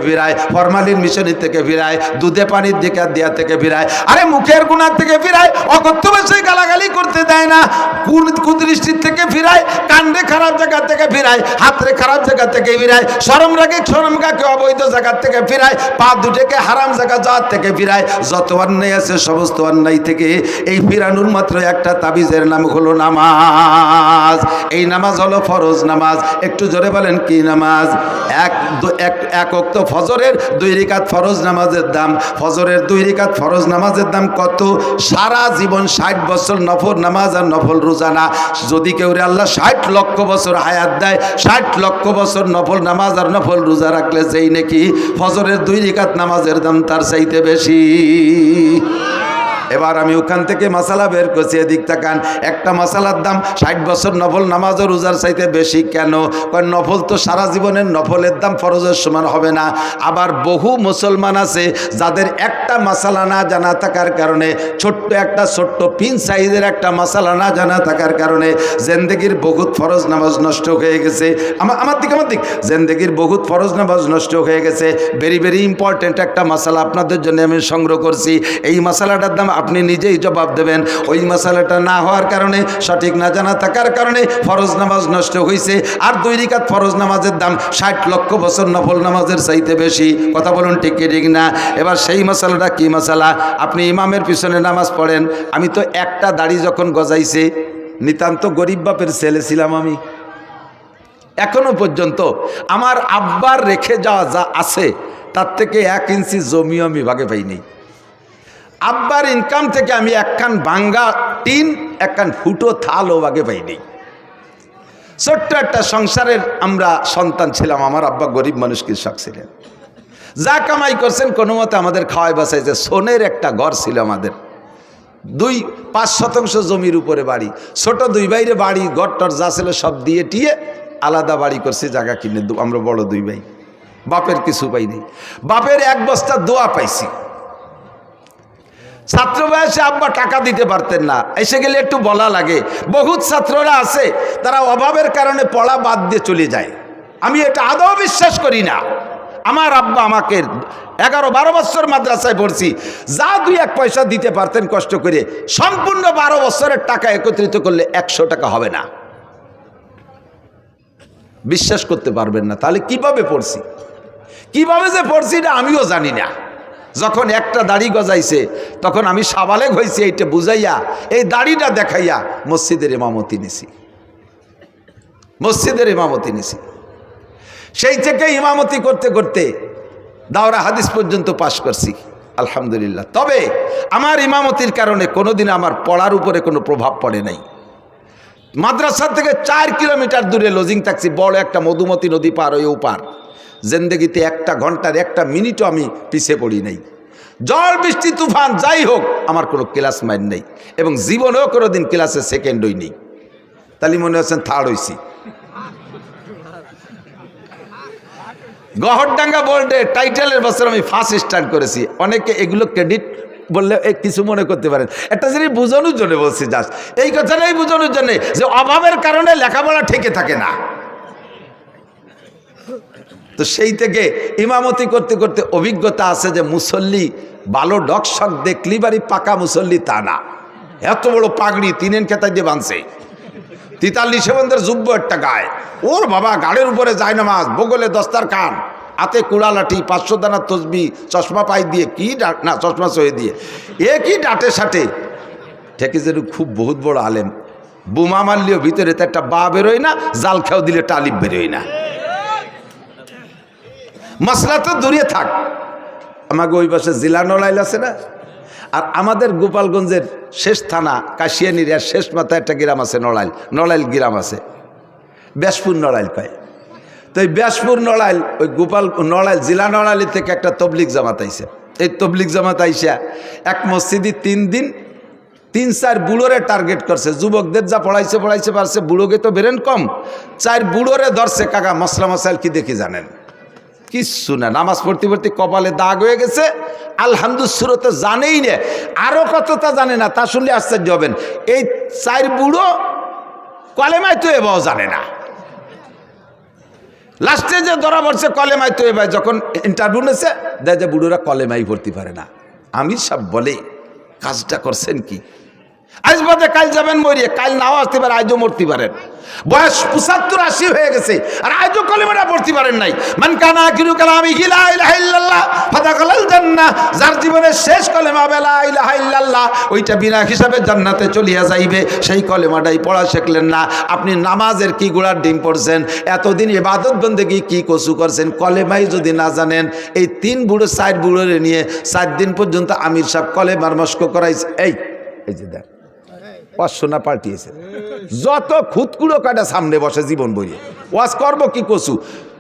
ফিরায়, ফরমালিন মিশনি থেকে ফিরায়, দুধে পানির দিকে দেয়া থেকে ফিরায়, আরে মুখের গুনাহ থেকে ফিরায়, অকথ্য ভাষায় গালাগালি করতে দেয় না, কুদৃষ্টির থেকে ফিরায়, কাণ্ডে খারাপ জায়গা থেকে ফিরায়, হাতরে খারাপ জায়গা থেকে ফিরায়, শরম রাগে শরমগাকে অবৈধ জায়গা থেকে ফিরায়, পা দুটোকে হারাম জায়গা যাওয়ার থেকে ফিরায়। যত অন্যায় আছে সমস্ত অন্যায় থেকে এই ফিরানোর মাত্র একটা তাবিজের নাম হলো নামাজ। এই নামাজ হলো ফরজ নামাজ। একটু জোরে বলেন কি নামাজ? এক ওয়াক্ত ফজরের 2 রাকাত ফরজ নামাজের দাম, ফজরের 2 রাকাত ফরজ নামাজের দাম কত? সারা জীবন 60 বছর নফল নামাজ আর নফল রোজা না। যদি কেউ আল্লাহ 60 লক্ষ বছর হায়াত দেয়, 60 লক্ষ বছর নফল নামাজ আর নফল রোজা রাখলে যেই নাকি ফজরের 2 রাকাত নামাজের দাম তার চাইতে বেশি। এবার আমি ওখান থেকে মশালা বের করছি, এদিক তাকান। একটা মশালার দাম 60 বছর নফল নামাজ ও রোজার চাইতে বেশি কেন? কারণ নফল তো সারা জীবনের নফলের দাম ফরজের সমান হবে না। আবার বহু মুসলমান আছে যাদের একটা মশালা না জানা থাকার কারণে, ছোট্ট পিন সাইজের একটা মশালা না জানা থাকার কারণে জিন্দেগির বহুত ফরজ নামাজ নষ্ট হয়ে গেছে। আমার দিক জিন্দেগির বহুত ফরজ নামাজ নষ্ট হয়ে গেছে। ভেরি ভেরি ইম্পর্টেন্ট একটা মশালা আপনাদের জন্য আমি সংগ্রহ করছি। এই মশালাটার দাম আপনি নিজেই জবাব দেবেন। ওই মশালাটা না হওয়ার কারণে, সঠিক না জানা থাকার কারণে ফরজ নামাজ নষ্ট হয়েছে। আর 2 রাকাত ফরজ নামাজের দাম 60 লক্ষ বছর নফল নামাজের চাইতে বেশি। কথা বলুন ঠিক কি ঠিক না? এবার সেই মশালাটা কি মশালা? আপনি ইমামের পিছনে নামাজ পড়েন। আমি তো একটা দাড়ি যখন গজাইছে, নিতান্ত গরিব বাপের ছেলে ছিলাম আমি। এখনো পর্যন্ত আমার আব্বার রেখে যাওয়া যা আছে তার থেকে 1 ইঞ্চি জমিও আমি ভাগে পাইনি। আব্বার ইনকাম থেকে আমি একখান ভাঙ্গা টিন, একখান ফুটো থালও ভাগে পাইনি। ছোট্ট একটা সংসারের আমরা সন্তান ছিলাম। আমার আব্বা গরিব মানুষ কৃষক ছিলেন। যা কামাই করছেন কোনো মতে আমাদের খাওয়াই বাঁচাইছে। সোনের একটা ঘর ছিল আমাদের, 2-5 শতাংশ জমির উপরে বাড়ি। ছোট 2 ভাইরে বাড়ি ঘরটর যা ছিল সব দিয়ে টিয়ে আলাদা বাড়ি করছি, জায়গা কিনে। আমরা বড় 2 ভাই, বাপের কিছু পাইনি। বাপের 1 বস্তা দোয়া পাইছি। ছাত্র বয়সে আব্বা টাকা দিতে পারতেন না, এসে গেলে একটু বলা লাগে। বহুত ছাত্ররা আছে তারা অভাবের কারণে পড়া বাদ দিয়ে চলে যায়। আমি এটা আদৌ বিশ্বাস করি না। আমার আব্বা আমাকে 11-12 বছর মাদ্রাসায় পড়ছি, যা 2-1 পয়সা দিতে পারতেন কষ্ট করে, সম্পূর্ণ 12 বছরের টাকা একত্রিত করলে 100 টাকা হবে না। বিশ্বাস করতে পারবেন না। তাহলে কিভাবে পড়ছি, কিভাবে যে পড়ছি এটা আমিও জানি না। যখন একটা দাড়ি গজাইছে তখন আমি সাবালেগ হয়েছি, এইটা বুঝাইয়া এই দাড়িটা দেখাইয়া মসজিদের ইমামতি নিছি। সেই থেকে ইমামতি করতে করতে দাওরা হাদিস পর্যন্ত পাশ করছি আলহামদুলিল্লাহ। তবে আমার ইমামতির কারণে কোনোদিন আমার পড়ার উপরে কোনো প্রভাব পড়ে নাই। মাদ্রাসা থেকে 4 কিলোমিটার দূরে লজিং থাকছি, বড় একটা মধুমতি নদী পার হয়ে ওপার। জিন্দেগিতে 1 ঘন্টার 1 মিনিটও আমি পিছিয়ে পড়ি নাই। জল বৃষ্টি তুফান যাই হোক আমার কোনো ক্লাস মাইন নেই, এবং জীবনেও কোনোদিন ক্লাসে সেকেন্ড হই নেই। তাহলে মনে হচ্ছেন থার্ড হইছি। গহরডাঙ্গা বোর্ডে টাইটেলের বছর আমি ফার্স্ট স্টার্ট করেছি। অনেকে এগুলো ক্রেডিট বললে কিছু মনে করতে পারেন। একটা জিনিস বোঝানোর জন্য বলছি, জাস্ট এই কথাটাই বোঝানোর জন্য যে অভাবের কারণে লেখাপড়া ঠেকে থাকে না। তো সেই থেকে ইমামতি করতে করতে অভিজ্ঞতা আছে যে মুসল্লি ভালো ডকশক দেখলি বাড়ি পাকা মুসল্লি তা না। এত বড় পাগড়ি 3 খেতায় দিয়ে বাঁধছে, 43 বন্ধের যুব্য একটা গায়ে, ওর বাবা গাড়ির উপরে যায় নামাজ, বগলে দস্তারখান, হাতে কুড়া লাঠি, 500 দানার তসবি, চশমা পাই দিয়ে কি না চশমা সয়ে দিয়ে কি ডাটে সাটে ঠেকে যেন খুব বহুত বড় আলেম। বোমা মারলেও ভিতরে তো একটা বা বেরোয় না, জাল খেয়াও দিলে টালিব বেরোয় না। মশলা তো দূরে থাক, আমাকে ওই পাশে জেলা নড়াইল আছে না, আর আমাদের গোপালগঞ্জের শেষ থানা কাশিয়ানির শেষ মাথায় একটা গ্রাম আছে নড়াইল গ্রাম আছে, ব্যাসপুর নড়াইল পায়। তো এই ব্যাসপুর নড়াইল, ওই নড়াইল জেলা নড়াইল থেকে একটা তবলিগ জামাত আইসে। এই তবলিগ জামাত আইসা এক মসজিদে 3 দিন 3-4 বুড়োরে টার্গেট করছে। যুবকদের যা পড়াইছে পারছে, বুড়োকে তো বেরেন কম, 4 বুড়োরে ধরছে। কাকা মশলা মশাইল কি দেখি জানেন? কিচ্ছু না, নামাজ পড়তে পড়তে কপালে দাগ হয়ে গেছে। আলহামদুলিল্লাহ তো জানেই না, আরো কতটা জানে না, তা শুনলে আশ্চর্য হবেন। এই 4 বুড়ো কলেমায় তো এবাও জানে না। লাস্টে যে ধরা পড়ছে কলেমায়, তো এবার যখন ইন্টারভিউ নিয়েছে দেয় যে বুড়োরা কলেমাই ভর্তি পারে না। আমির সাহেব বলে কাজটা করছেন কি, আজ বাদে কাল যাবেন মরিয়ে, কাল নাও আসতে পারে, আজও মরতে পারেন। বয়স 75-80 হয়ে গেছে আর আজও কলেমাটা পড়তে পারেন নাই। মান কানা আখিরু কালামিহি লা ইলাহা ইল্লাল্লাহ ফাদাখালাল জান্নাহ, যার জীবনের শেষ কলেমা লা ইলাহা ইল্লাল্লাহ, ওইটা বিনা হিসাবে জান্নাতে চলিয়া যাইবে। সেই কলেমাটাই পড়া শিখলেন না। আপনি নামাজের কি গোড়ার ডিম পড়ছেন, এতদিন ইবাদত বন্দেগী কি কসু করছেন, কলেমাই যদি না জানেন। এই 3 বুড়ো 4 বুড়োরে নিয়ে 4 দিন পর্যন্ত আমির সাহেব কলেমার মস্ক করাইছে। এই যে দেখ অশ্বনা পাল্টিয়েছে, যত খুদকুড়ো কাটা সামনে বসে জীবন বইয়ে ওয়াজ করবো কি কসু।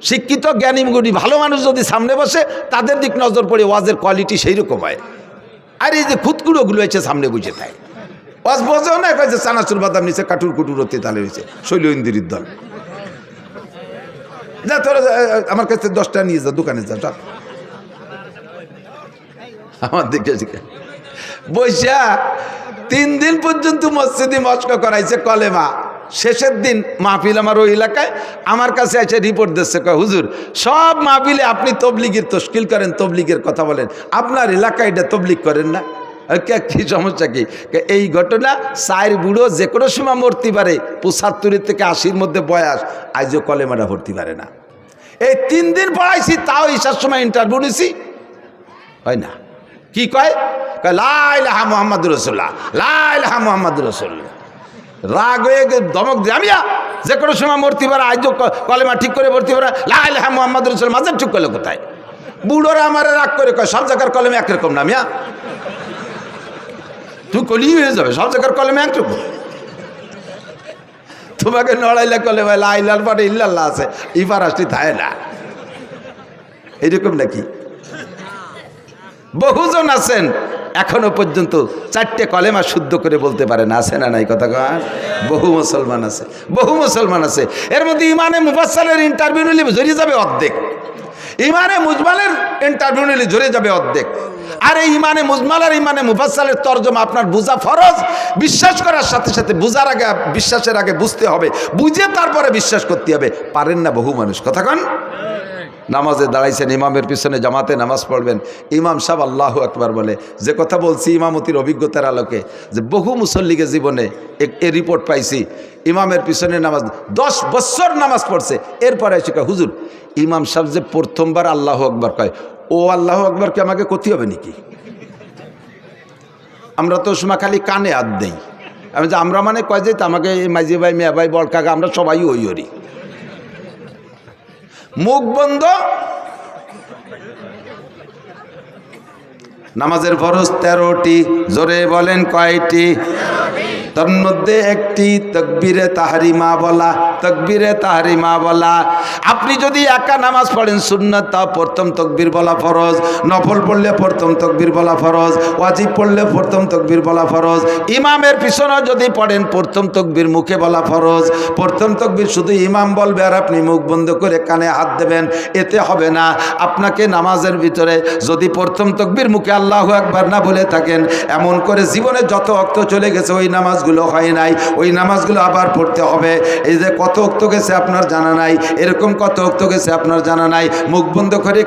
শিক্ষিত জ্ঞানী গুণী ভালো মানুষ যদি সামনে বসে, তাদের দিক নজর পড়ে ওয়াজের কোয়ালিটি সেই রকম হয়। আর এই যে খুদকুড়োগুলো এসে সামনে বুঝে থাকে, ওয়াজ বোঝেও না, কয়েছে চানাচুর বাদাম নিচে কাটুর কুটুর হতে তালে রয়েছে শৈল ইন্দির দল। যা তোরা আমার কাছে 10টা নিয়ে যা, দোকানে যা, চল আমার দিকে বৈশা 3 দিন পর্যন্ত মসজিদে মস্ক করাইছে কলেমা। শেষের দিন মাহফিল আমার ওই এলাকায়, আমার কাছে এসে রিপোর্ট দিচ্ছে, কয় হুজুর সব মাহফিলে আপনি তবলিগের তশকিল করেন, তবলিগের কথা বলেন, আপনার এলাকায় এটা তবলিগ করেন না। কি সমস্যা কি? এই ঘটনা 4 বুড়ো যে কোনো সময় মরতে পারে, 75 থেকে 80-র মধ্যে বয়স, আজও কলেমাটা ভর্তি পারে না। এই 3 দিন পড়াইছি, তাও ঈশার সময় ইন্টারভিউ নিছি, হয় না। কি কয়? লা ইলাহা মুহাম্মাদুর রাসূলুল্লাহ, লা ইলাহা মুহাম্মাদুর রাসূলুল্লাহ। রাগ হয়ে ধমক দিয়ে, আমি যে কোনো সময় মরতে পারে, আজও কলেমা ঠিক করে ভর্তি পারে, লা ইলাহা মুহাম্মাদুর রাসূলুল্লাহ। মাঝে ঠিক করলো কোথায়? বুড়োরা আমার রাগ করে কয় সব জায়গার কলেমা একরকম না মিয়া, তুই কলি হয়ে যাবে, সব জায়গার কলেমা একরকম। তোমাকে নড়াইলে কলেমা লা ইলাহার পরে ইল্লাল্লাহ আছে, ইবার আসতে থাকে না, এইরকম নাকি? বহুজন আছেন এখনো পর্যন্ত 4টে কলেমা শুদ্ধ করে বলতে পারে না, আছে না নাই কথা কয়? বহু মুসলমান আছে, বহু মুসলমান আছে। এর মধ্যে ইমানে মুফাসসালের ইন্টারভিউ নিলে জড়িয়ে যাবে অর্ধেক, ইমানে মুজমালের ইন্টারভিউ নিলে জড়িয়ে যাবে অর্ধেক। আর এই ইমানে মুজমাল আর ইমানে মুফাসসালের তরজমা আপনার বুঝা ফরজ। বিশ্বাস করার সাথে সাথে বুঝার আগে, বিশ্বাসের আগে বুঝতে হবে, বুঝে তারপরে বিশ্বাস করতে হবে। পারেন না বহু মানুষ, কথা কন। নামাজে দাঁড়াইছেন, ইমামের পিছনে জামাতে নামাজ পড়বেন, ইমাম সাহেব আল্লাহু আকবার বলে। যে কথা বলছি ইমামতির অভিজ্ঞতার আলোকে, যে বহু মুসল্লিকে জীবনে এ রিপোর্ট পাইছি, ইমামের পিছনে নামাজ 10 বছর নামাজ পড়ছে, এরপরে এসে কয় হুজুর ইমাম সাহেব যে প্রথমবার আল্লাহু আকবার কয়, ও আল্লাহু আকবারকে আমাকে ক্ষতি হবে নাকি? আমরা তো সময় খালি কানে হাত দেই। আমি যে আমরা মানে কয় যে আমাকে মাঝি ভাই, মেয়া ভাই, বড় কাকা, আমরা সবাই ওই ওরি। মুখ বন্ধ। নামাজের ফরজ 13টি, জোরে বলেন কয়টি? তার মধ্যে একটি তাকবীরে তাহরিমা বলা, তাকবীরে তাহরিমা বলা। আপনি যদি একা নামাজ পড়েন সুন্নাত, তা প্রথম তাকবীর বলা ফরজ, নফল পড়লে প্রথম তাকবীর বলা ফরজ, ওয়াজিব পড়লে প্রথম তাকবীর বলা ফরজ। ইমামের পিছনে যদি পড়েন প্রথম তাকবীর মুখে বলা ফরজ। প্রথম তাকবীর শুধু ইমাম বলবে আর আপনি মুখ বন্ধ করে কানে হাত দেবেন, এতে হবে না। আপনাকে নামাজের ভিতরে যদি প্রথম তাকবীর মুখে আল্লাহু আকবার না বলে থাকেন, এমন করে জীবনে যত ওয়াক্ত চলে গেছে ওই নামাজগুলো হয় নাই, ওই নামাজগুলো আবার পড়তে হবে। এই যে কত ওয়াক্ত গেছে আপনার জানা নাই, এরকম কত ওয়াক্ত গেছে আপনার জানা নাই, মুখ বন্ধ করে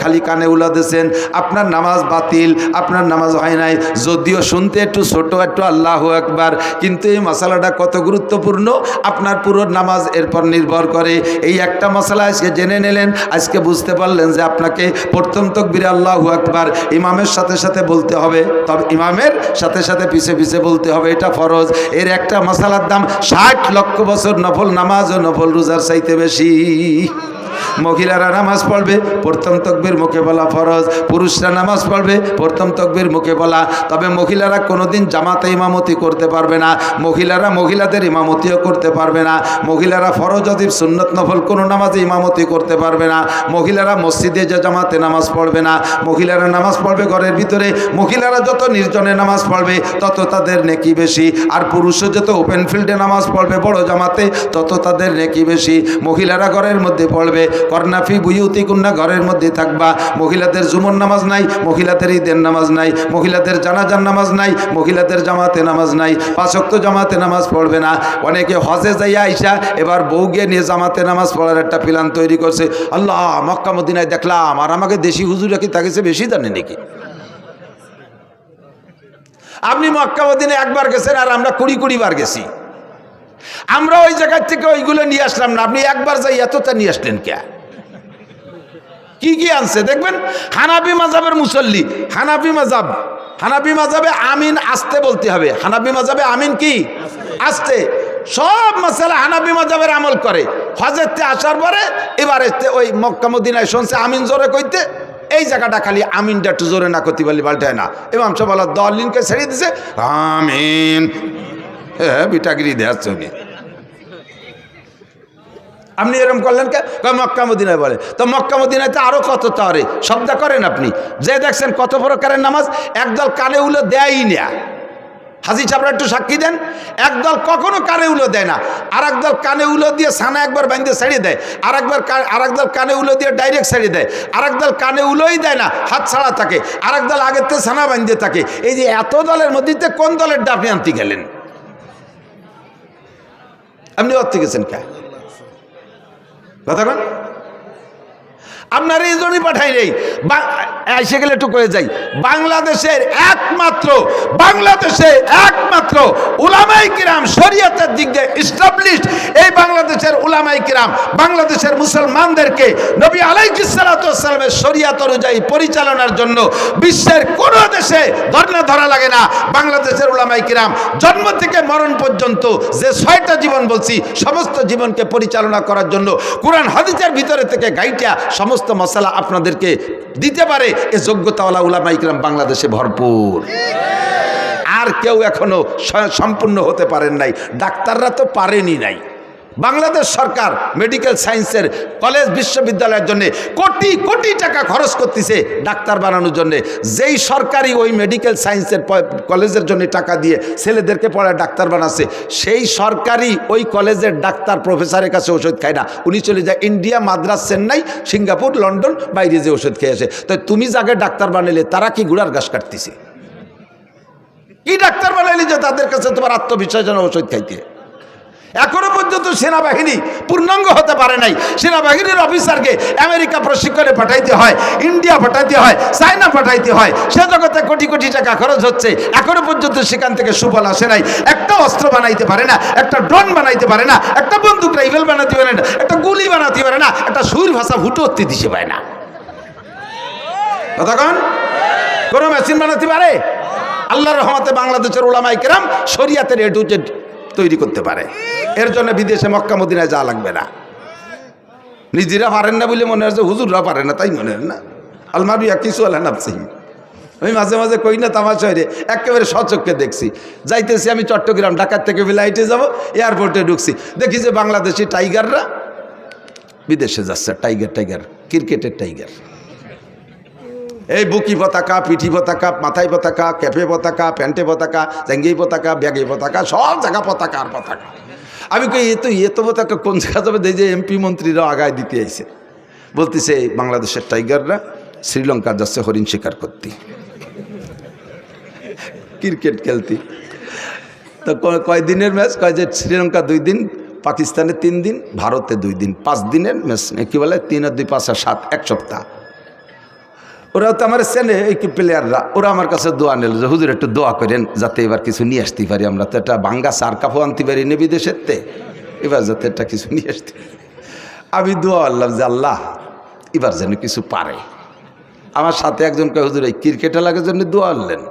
খালি কানে উলা দিয়েছেন, আপনার নামাজ বাতিল, আপনার নামাজ হয় নাই। যদিও শুনতে একটু ছোট, একটু আল্লাহু আকবার, কিন্তু এই মশালাটা কত গুরুত্বপূর্ণ আপনার পুরো নামাজ এরপর নির্ভর করে। এই একটা মশলা আজকে জেনে নিলেন, আজকে বুঝতে পারলেন যে আপনাকে প্রথম তাকবীরে আল্লাহু আকবার ইমামের সাথে সাথে বলতে হবে, তবে ইমামের সাথে সাথে পিছে পিছে বলতে হবে, এটা ফরজ। এর একটা মশালার দাম 60 লক্ষ বছর নফল নামাজ ও নফল রোজার চাইতে বেশি। মহিলারা নামাজ পড়বে প্রথম তাকবীর মুখে বলা ফরজ, পুরুষরা নামাজ পড়বে প্রথম তাকবীর মুখে বলা। তবে মহিলারা কোনোদিন জামাতে ইমামতি করতে পারবে না, মহিলারা মহিলাদের ইমামতিও করতে পারবে না, মহিলারা ফরজ ওয়াজিব সুন্নত নফল কোনো নামাজে ইমামতি করতে পারবে না, মহিলারা মসজিদে যে জামাতে নামাজ পড়বে না, মহিলারা নামাজ পড়বে ঘরের ভিতরে। মহিলারা যত নির্জনে নামাজ পড়বে তত তাদের নেকি বেশি, আর পুরুষও যত ওপেন ফিল্ডে নামাজ পড়বে বড় জামাতে তত তাদের নেকি বেশি। মহিলারা ঘরের মধ্যে পড়বে, করনাফি বুয়ুতিকুন্না, ঘরের মধ্যে থাকবা। মহিলাদের জুমর নামাজ নাই, মহিলাদের ঈদের নামাজ নাই, মহিলাদের জানাজার নামাজ নাই, মহিলাদের জামাতে নামাজ নাই, 5 ওয়াক্ত জামাতে নামাজ পড়বে না। অনেকে হজে যাইয়া আইসা এবার বউকে নিয়ে জামাতে নামাজ পড়ার একটা প্ল্যান তৈরি করছে। আল্লাহ, মক্কা মদিনায় দেখলাম, আর আমাকে দেশি হুজুরা কি তাকে বেশি জানে নাকি? আপনি মক্কা মদিনায় একবার গেছেন, আর আমরা 20 বার গেছি। আমরা ওই জায়গার থেকে ওইগুলো নিয়ে আসলাম না, আপনি একবার যাই এতটা নিয়ে আসলেন কে? কি কি আনছে দেখবেন। হানাফি মাযহাবের মুসল্লি, হানাফি মাযহাবে আমিন আস্তে বলতে হবে। হানাফি মাযহাবে আমিন কি আস্তে। সব মাসালা হানাফি মাযহাবের আমল করে। হজেতে আসার পরে এবার ওই মক্কা মদিনায় শুনছে আমিন জোরে কইতে, এই জায়গাটা খালি আমিনটা একটু জোরে না করতে পারলে পাল্টায় না। ইমাম সাহেব বলা দলিনকে ছেড়ে দিছে, আমিন। হ্যাঁ, বিটাগিরি দেখাচ্ছে উনি। আপনি এরকম করলেন কে? মক্কা মদিনায় বলে। তো মক্কা মদিনায় তো আরো কত তারে শব্দ করেন আপনি, যে দেখছেন কত প্রকারের নামাজ। একদল কানে উলো দেয়ই না, হাজি সাহেবরা একটু সাক্ষী দেন। একদল কখনো কানে উলো দেয় না, আর একদল কানে উলো দিয়ে ছানা একবার বাইন্ধে ছাড়িয়ে দেয়, আর একদল কানে উলো দিয়ে ডাইরেক্ট ছাড়িয়ে দেয়, আর একদল কানে উলোই দেয় না, হাত ছাড়া থাকে, আর একদল আগের থেকে ছানা বাইন্ধে থাকে। এই যে এত দলের মধ্যে কোন দলের ডাফি আনতে গেলেন? আপনি অর্থে গেছেন কে কথা কন? আপনার এই জন্যই পাঠাই নেই। এসে গেলে একটু করে যাই। বাংলাদেশের একমাত্র উলামায়ে কিরাম শরীয়তের দিক দিয়ে এস্টাবলিশড, এই বাংলাদেশের উলামায়ে কিরাম বাংলাদেশের মুসলমানদেরকে নবী আলাইহিস সালাতু ওয়াস সালামের শরীয়ত অনুযায়ী পরিচালনার জন্য বিশ্বের কোন দেশে ধর্ণা ধরা লাগে না। বাংলাদেশের উলামায়ে কিরাম জন্ম থেকে মরণ পর্যন্ত যে 6টা জীবন বলছি, সমস্ত জীবনকে পরিচালনা করার জন্য কোরআন হাদিসের ভিতরে থেকে গাইটা সমস্ত মশলা আপনাদেরকে দিতে পারে। এ যোগ্যতাওয়ালা উলামায়ে কিরাম বাংলাদেশে ভরপুর। আর কেউ এখনো সম্পূর্ণ হতে পারেন নাই। ডাক্তাররা তো পারেনি নাই। বাংলাদেশ সরকার মেডিকেল সায়েন্সের কলেজ বিশ্ববিদ্যালয়ের জন্য কোটি কোটি টাকা খরচ করতেছে ডাক্তার বানানোর জন্য। যেই সরকারি ওই মেডিকেল সায়েন্সের কলেজের জন্য টাকা দিয়ে ছেলেদেরকে পড়ায় ডাক্তার বানাচ্ছে, সেই সরকারি ওই কলেজের ডাক্তার প্রফেসরের কাছে ওষুধ খায় না। উনি চলে যায় India, Madras, Chennai, Singapore, London, বাইরে যে ওষুধ খেয়ে আসে। তো তুমি যাকে ডাক্তার বানাইলে তারা কি গুড়ার ঘাস কাটতেছে? কি ডাক্তার বানাইলে যে তাদের কাছে তোমার আত্মবিশ্বাস যেন ওষুধ খাইতে? এখনো পর্যন্ত সেনাবাহিনী পূর্ণাঙ্গ হতে পারে নাই। সেনাবাহিনীর অফিসারকে আমেরিকা প্রশিক্ষণে পাঠাইতে হয়, ইন্ডিয়া পাঠাইতে হয়, চায়না পাঠাইতে হয়। সে জগতে কোটি কোটি টাকা খরচ হচ্ছে, এখনো পর্যন্ত সেখান থেকে সুফল আসে নাই। একটা অস্ত্র বানাইতে পারে না, একটা ড্রোন বানাইতে পারে না, একটা বন্দুক রাইফেল বানাতে পারে না, একটা গুলি বানাতে পারে না, একটা সুর ভাষা ফুটো উঠতে দিতে পারে না। কতক্ষণ কোনো মেশিন বানাতে পারে? আল্লাহর রহমতে বাংলাদেশের উলামায়ে কিরাম শরীয়তের এ টু জেড তৈরি করতে পারে। এর জন্য বিদেশে মক্কা মদিনায় যাওয়া লাগবে না। নিজেরা পারেন না বলে মনে হচ্ছে হুজুররা পারে না, তাই মনে হয় না। আলমাবিয়া কিছু আল্লাহ নাফসি। আমি মাঝে মাঝে কই না তামাশা হয়ে একেবারে সচক্ষে দেখছি। যাইতেছি আমি চট্টগ্রাম, ঢাকার থেকে ফ্লাইটে যাব, এয়ারপোর্টে ঢুকছি, দেখি যে বাংলাদেশি টাইগাররা বিদেশে যাচ্ছে। টাইগার ক্রিকেটের টাইগার। এই বুকি পতাকা, পিঠি পতাকা, মাথায় পতাকা, ক্যাপে পতাকা, প্যান্টে পতাকা, জাঙ্গি পতাকা, ব্যাগে পতাকা, সব জায়গা পতাকা আর পতাকা। আমি কই এ তো পতাকা কোন জায়গা যাবে? যে এমপি মন্ত্রীরাও আগায় দিতে আইছে। বলতেছে বাংলাদেশের টাইগাররা শ্রীলঙ্কা যাচ্ছে হরিণ শিকার করতে, ক্রিকেট খেলতে। তো কয় দিনের ম্যাচ? কয় যে শ্রীলঙ্কা 2 দিন, পাকিস্তানে 3 দিন, ভারতে 2 দিন, 5 দিনের ম্যাচ। কি বলে 3 আর 2 5 আর 7, 1 সপ্তাহ। ওরা তো আমার চেনে এই প্লেয়াররা, ওরা আমার কাছে দোয়া নিল যে হুজুর একটু দোয়া করেন যাতে এবার কিছু নিয়ে আসতে পারি। আমরা তো একটা বাঙ্গা সার কাপড় আনতে পারি নি বিদেশের তে, এবার যাতে একটা কিছু নিয়ে আসতে। আমি দোয়া আল্লাহ যে আল্লাহ এবার যেন কিছু পারে। আমার সাথে একজন কয় হুজুর এই ক্রিকেটে লাগার জন্য দোয়া আনলেন।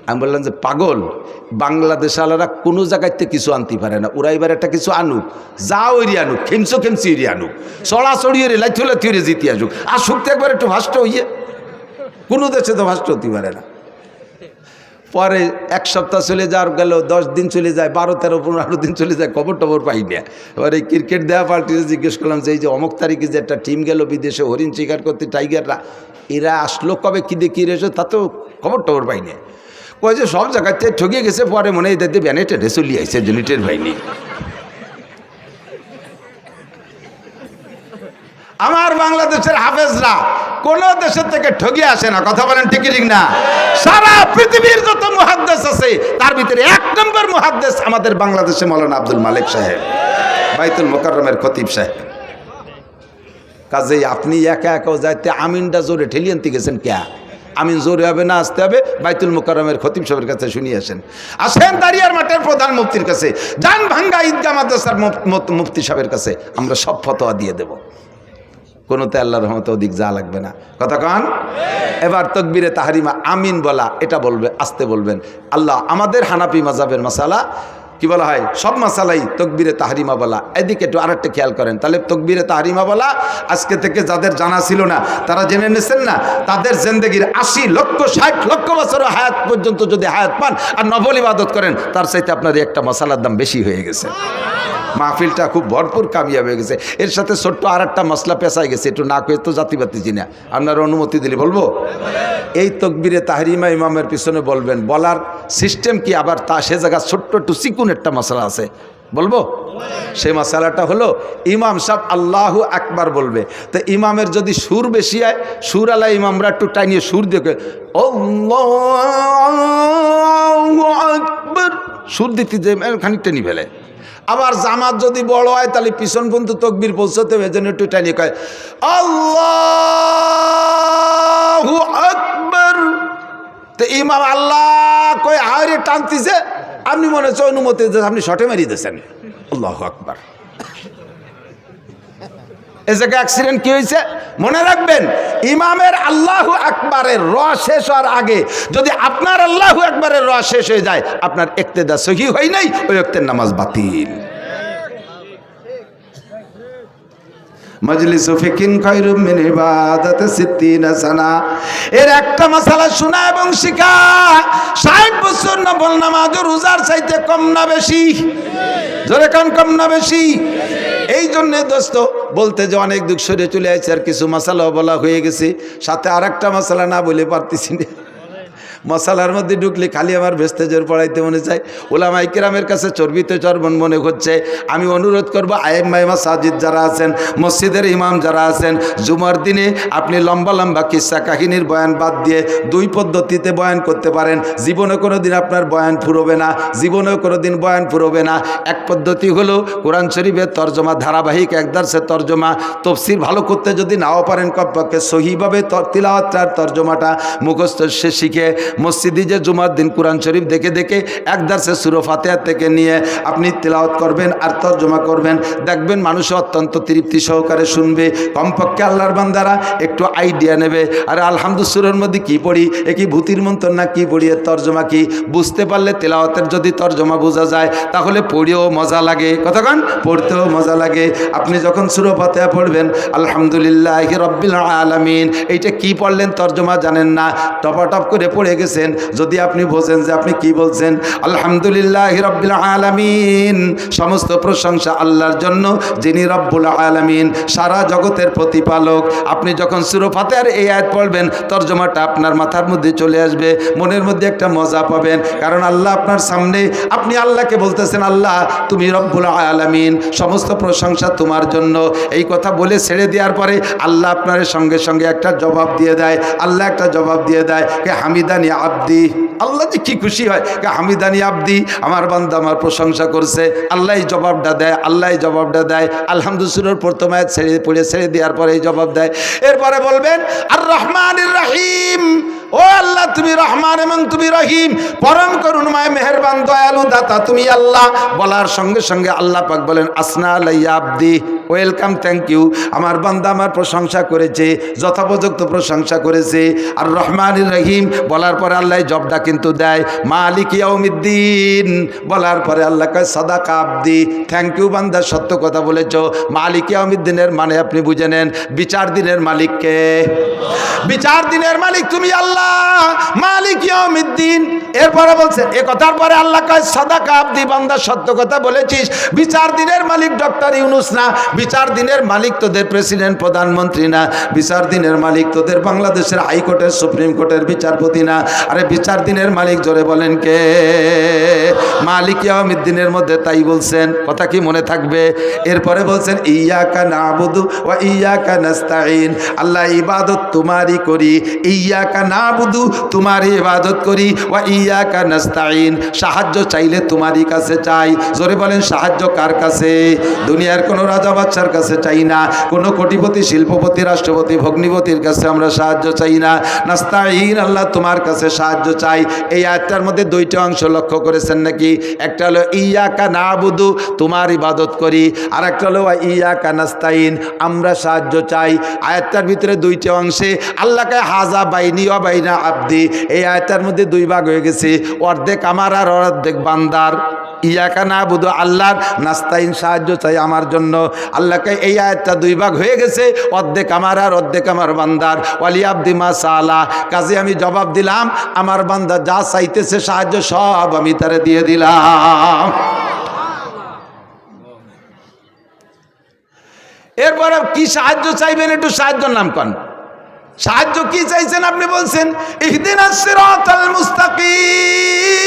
আমি বললাম যে পাগল, বাংলাদেশ আলারা কোনো জায়গাতে কিছু আনতে পারে না, ওরা এবার একটা কিছু আনুক, যা ওইরি আনুক, খেমচি ওইরি আনুক, চড়াচড়ি ওরে লাইথলে থিরে জিতে আসুক, আসুক তো একবার একটু ভাষ্ট হইয়ে। কোনো দেশে তো ভাষ্ট হতে পারে না। পরে 1 সপ্তাহ চলে যাওয়ার গেল, 10 দিন চলে যায়, 12, 13, 15 দিন চলে যায়, খবর পাই না। এবার এই ক্রিকেট দেওয়া পার্টিতে জিজ্ঞেস করলাম যে এই যে অমুক তারিখে যে একটা টিম গেল বিদেশে হরিণ শিকার করতে, টাইগাররা, এরা আসলো কবে, কী দিয়ে কী রয়েছে, তা তো খবর পাই না। কয় যে সব জায়গাতে ঠকিয়ে গেছে, পরে মনে হয় এদের ব্যানে টেনে চলিয়ে আসছে, জনিটের ভাইনি। আমার বাংলাদেশের হাফেজরা কোন দেশের থেকে ঠগে আসে না, কথা বলেন ঠিক ঠিক না? সারা পৃথিবীর যত মুহাদ্দিস আছে তার ভিতরে এক নম্বর মুহাদ্দিস আমাদের বাংলাদেশে মাওলানা আব্দুল মালিক সাহেব, বাইতুল মোকাররমের খতিব সাহেব। কাজেই আপনি একা একাও যাইতে আমিনটা জোরে ঠেলিয়ে আনতে গেছেন কে? আমিন জোরে হবে না, আসতে হবে বাইতুল মোকাররমের খতিব সাহেবের কাছে শুনিয়ে আসেন। আসেন দাঁড়িয়ার মাঠের প্রধান মুফতির কাছে, জান ভাঙ্গা ঈদগাহ মাদ্রাসার মুফতি সাহেবের কাছে, আমরা সব ফতোয়া দিয়ে দেব। কোনোতে আল্লাহর রহমতে ওদিক যা লাগবে না, কথা কন। এবার তাকবীরে তাহরিমা আমিন বলা, এটা বলবে, আসতে বলবেন। আল্লাহ আমাদের হানাফি মাযহাবের মাসালা কি বলা হয়, সব মাসালাই তাকবীরে তাহরিমা বলা। এদিকে একটু আরেকটা খেয়াল করেন, তাহলে তাকবীরে তাহরিমা বলা আজকে থেকে যাদের জানা ছিল না তারা জেনে নিয়েছেন না, তাদের জিন্দেগির 80 লক্ষ 60 লক্ষ বছর হায়াত পর্যন্ত যদি হায়াত পান আর নফল ইবাদত করেন, তার চাইতে আপনার একটা মশালার দাম বেশি হয়ে গেছে। মাহফিলটা খুব ভরপুর কামিয়াব হয়ে গেছে। এর সাথে ছোট্ট আর একটা মশলা পেঁচাই গেছে, একটু না কয়ে তো জাতিবাতি চিনা, আপনার অনুমতি দিলে বলবো। এই তাকবীরে তাহরিমা ইমামের পিছনে বলবেন, বলার সিস্টেম কি, আবার তা সে জায়গা ছোট্ট একটু চিকুন একটা মশলা আছে, বলবো। সেই মশালাটা হলো ইমাম সাহেব আল্লাহু আকবার বলবে, তো ইমামের যদি সুর বেশি হয়, সুর আলা ইমামরা একটু টাইনিয়ে সুর দিয়ে আল্লাহু আকবার সুর দিতে যে খানিকটা নি ফেলে। আবার জামাত যদি বড় হয় তাহলে পিছন পর্যন্ত তাকবীর পৌঁছতে হবে, যেন একটু টাইনিয়ে কয় আল্লাহু আকবার। তো ইমাম আল্লাহ কয় আরে টানতেছে, আপনি মনে হচ্ছে অনুমতি আপনি শটে মারিয়ে দিয়েছেন আল্লাহু আকবার। এ জায়গায় অ্যাক্সিডেন্ট কি হয়েছে মনে রাখবেন, ইমামের আল্লাহু আকবারের র শেষ হওয়ার আগে যদি আপনার আল্লাহু আকবারের র শেষ হয়ে যায়, আপনার ইক্তেদা সহি হয় নাই, ওই ওয়াক্তের নামাজ বাতিল। মজলিসু ফিকিন খায়রুম মিন ইবাদাতি 60 সানা। এর একটা মাসালা শোনা এবং শিখা 60 বছর নফল নামাজ ও রোজার চাইতে কম না বেশি? জোরে কান, কম না বেশি? এই জন্য দোস্ত বলতে যে অনেক দুঃখ সরে চলে আসছে, আর কিছু মশালাও বলা হয়ে গেছে, সাথে আর একটা মশালা না বলে পারতেছি না। মশালার মধ্যে ঢুকলে খালি আমার ভেস্তেজের পড়াইতে মনে চায়, ওলামাই কেরামের কাছে চর্বিতে চর্বণ মনে হচ্ছে। আমি অনুরোধ করবো আইম্মায়ে মাসাজিদ যারা আছেন, মসজিদের ইমাম যারা আছেন, জুমার দিনে আপনি লম্বা লম্বা কিস্সা কাহিনীর বয়ান বাদ দিয়ে 2 পদ্ধতিতে বয়ান করতে পারেন। জীবনে কোনো দিন আপনার বয়ান ফুরবে না, জীবনেও কোনো দিন বয়ান ফুরবে না। এক পদ্ধতি হলো কোরআন শরীফের তর্জমা, ধারাবাহিক এক দার্সের তর্জমা, তফসির ভালো করতে যদি নাও পারেন কমপক্ষে সহিভাবে তিলাওয়াতটার তর্জমাটা মুখস্থ সে শিখে মসজিদে যে জুমার দিন কোরআন শরীফ দেখে দেখে এক দার্সে সূরা ফাতিহা থেকে নিয়ে আপনি তিলাওয়াত করবেন আর তর্জমা করবেন, দেখবেন মানুষ অত্যন্ত তৃপ্তি সহকারে শুনবে। কমপক্ষে আল্লাহর বান্দারা একটু আইডিয়া নেবে, আরে আলহামদুলিল্লাহ সূরার মধ্যে কি পড়ি, এ কি ভূতির মন্ত্র না কি পড়ি, এর তর্জমা কি বুঝতে পারলে তেলাওয়াতের যদি তর্জমা বোঝা যায় তাহলে পড়েও মজা লাগে, কতক্ষণ পড়তেও মজা লাগে। আপনি যখন সূরা ফাতিহা পড়বেন আলহামদুলিল্লাহি রাব্বিল আলামিন, এইটা কি পড়লেন তর্জমা জানেন না, টপাটপ করে পড়ে গেছেন, যদি আপনি বোঝেন যে আপনি কি বলছেন, আলহামদুলিল্লাহি রাব্বিল আলামিন, সমস্ত প্রশংসা আল্লাহর জন্য যিনি রব্বুল আলামিন, সারা জগতের প্রতিপালক। আপনি যখন সূরা ফাতিহার এই আয়াত পড়বেন তর্জমাটা আপনার মাথার মধ্যে চলে আসবে, মনের মধ্যে একটা মজা পাবেন, কারণ আল্লাহ আপনার সামনে, আপনি আল্লাহকে বলতেছেন আল্লাহ তুমি রব্বুল আলামিন, সমস্ত প্রশংসা তোমার জন্য। এই কথা বলে ছেড়ে দেওয়ার পরে আল্লাহ আপনার সঙ্গে সঙ্গে একটা জবাব দিয়ে দেয়, আল্লাহ একটা জবাব দিয়ে দেয় কে হামিদানি আব্দি। আল্লাহ যে কি খুশি হয়, কে হামিদানি আব্দি, আমার বান্দা আমার প্রশংসা করছে। আল্লাহ জবাবটা দেয়, আল্লাহ জবাবটা দেয়। আলহামদুলিল্লাহ প্রথম আয়াত ছেড়ে দেওয়ার পরে এই জবাব দেয়। এরপরে বলবেন আর রহমানির রহিম, ও আল্লাহ তুমি রহমান এবং তুমি রহিম, পরম করুণাময় মেহেরবান দয়ালু দাতা তুমি আল্লাহ। বলার সঙ্গে সঙ্গে আল্লাহ পাক বলেন আসনা আলাইয়া আব্দি, ওয়েলকাম, থ্যাংক ইউ, আমার বান্দা আমার প্রশংসা করেছে, যথোপযুক্ত প্রশংসা করেছে। আর রহমানির রহিম বলার পরে আল্লাহ জবটা কিন্তু দেয়, মালিক ইয়াউমিদ্দিন বলার পরে আল্লাহ কয় সাদাকা আব্দি, থ্যাংক ইউ বান্দা, সত্য কথা বলেছ। মালিক ইয়াউমিদ্দিনের মানে আপনি বুঝে নেন বিচার দিনের মালিককে, বিচার দিনের মালিক তুমি আল্লাহ। মালিক ইয়াউমিদ্দিন। এরপরে বলছেন, এ কথার পরে আল্লাহ কয় সাদাকা আব্দি, বান্দা সত্য কথা বলেছিস। বিচার দিনের মালিক ডক্টর ইউনূস না, বিচার দিনের মালিক তোদের প্রেসিডেন্ট প্রধানমন্ত্রী না, বিচার দিনের মালিক তোদের বাংলাদেশের হাইকোর্টের সুপ্রিম কোর্টের বিচারপতি না। আরে বিচার দিনের মালিক জোরে বলেন কে? মালিক ইয়াউমিদ্দিনের মধ্যে তাই বলছেন, কথা কি মনে থাকবে? এরপরে বলছেন ইয়াকা নাবুদু ওয়া ইয়াকা নাস্তাঈন, আল্লাহ ইবাদত তোমারই করি, ইয়াকা নাবুদু তোমারই ইবাদত করি, ওয়া ইয়াকা নাস্তাঈন সাহায্য চাইলে তোমারই কাছে চাই। জোরে বলেন সাহায্য কার কাছে? দুনিয়ার কোনো রাজা বাদশার কাছে চাই না, কোনো কোটিপতি শিল্পপতি রাষ্ট্রপতি ভগ্নিপতির কাছে আমরা সাহায্য চাই না। নাস্তাঈন আল্লাহ তোমার কাছে সাহায্য চাই। এই আয়াতটার মধ্যে দুইটা অংশ লক্ষ্য করেছেন নাকি? একটা হলো ইয়াকা নাবুদু তোমার ইবাদত করি, আর একটা হলো ইয়াকা নাস্তাঈন আমরা সাহায্য চাই। আয়াতটার ভিতরে দুইটা অংশে আল্লাহকে হাজা বাইনি ওয়া বাইনা আব্দি, এই আয়াতটার মধ্যে দুই ভাগ হয়ে গেছে, অর্ধেক আমার আর অর্ধেক বান্দার। ইয়াকা নাবুদু আল্লাহর, নাস্তাঈন সাহায্য চাই আমার জন্য। আল্লাহকে এই আয়াতটা দুই ভাগ হয়ে গেছে, অর্ধেক আমার আর অর্ধেক আমার বান্দার। ওয়ালি আব্দি মা সালা, কাজে আমি জবাব দিলাম, আমার বান্দা যা চাইতেছে সাহায্য সব আমি তারে দিয়ে দিলাম। এরপরে কি সাহায্য চাইবেন? একটু সাহায্যর নাম কন। সাহায্য কি চাইছেন? আপনি বলছেন ইহদিনাস সিরাতাল মুস্তাকিম।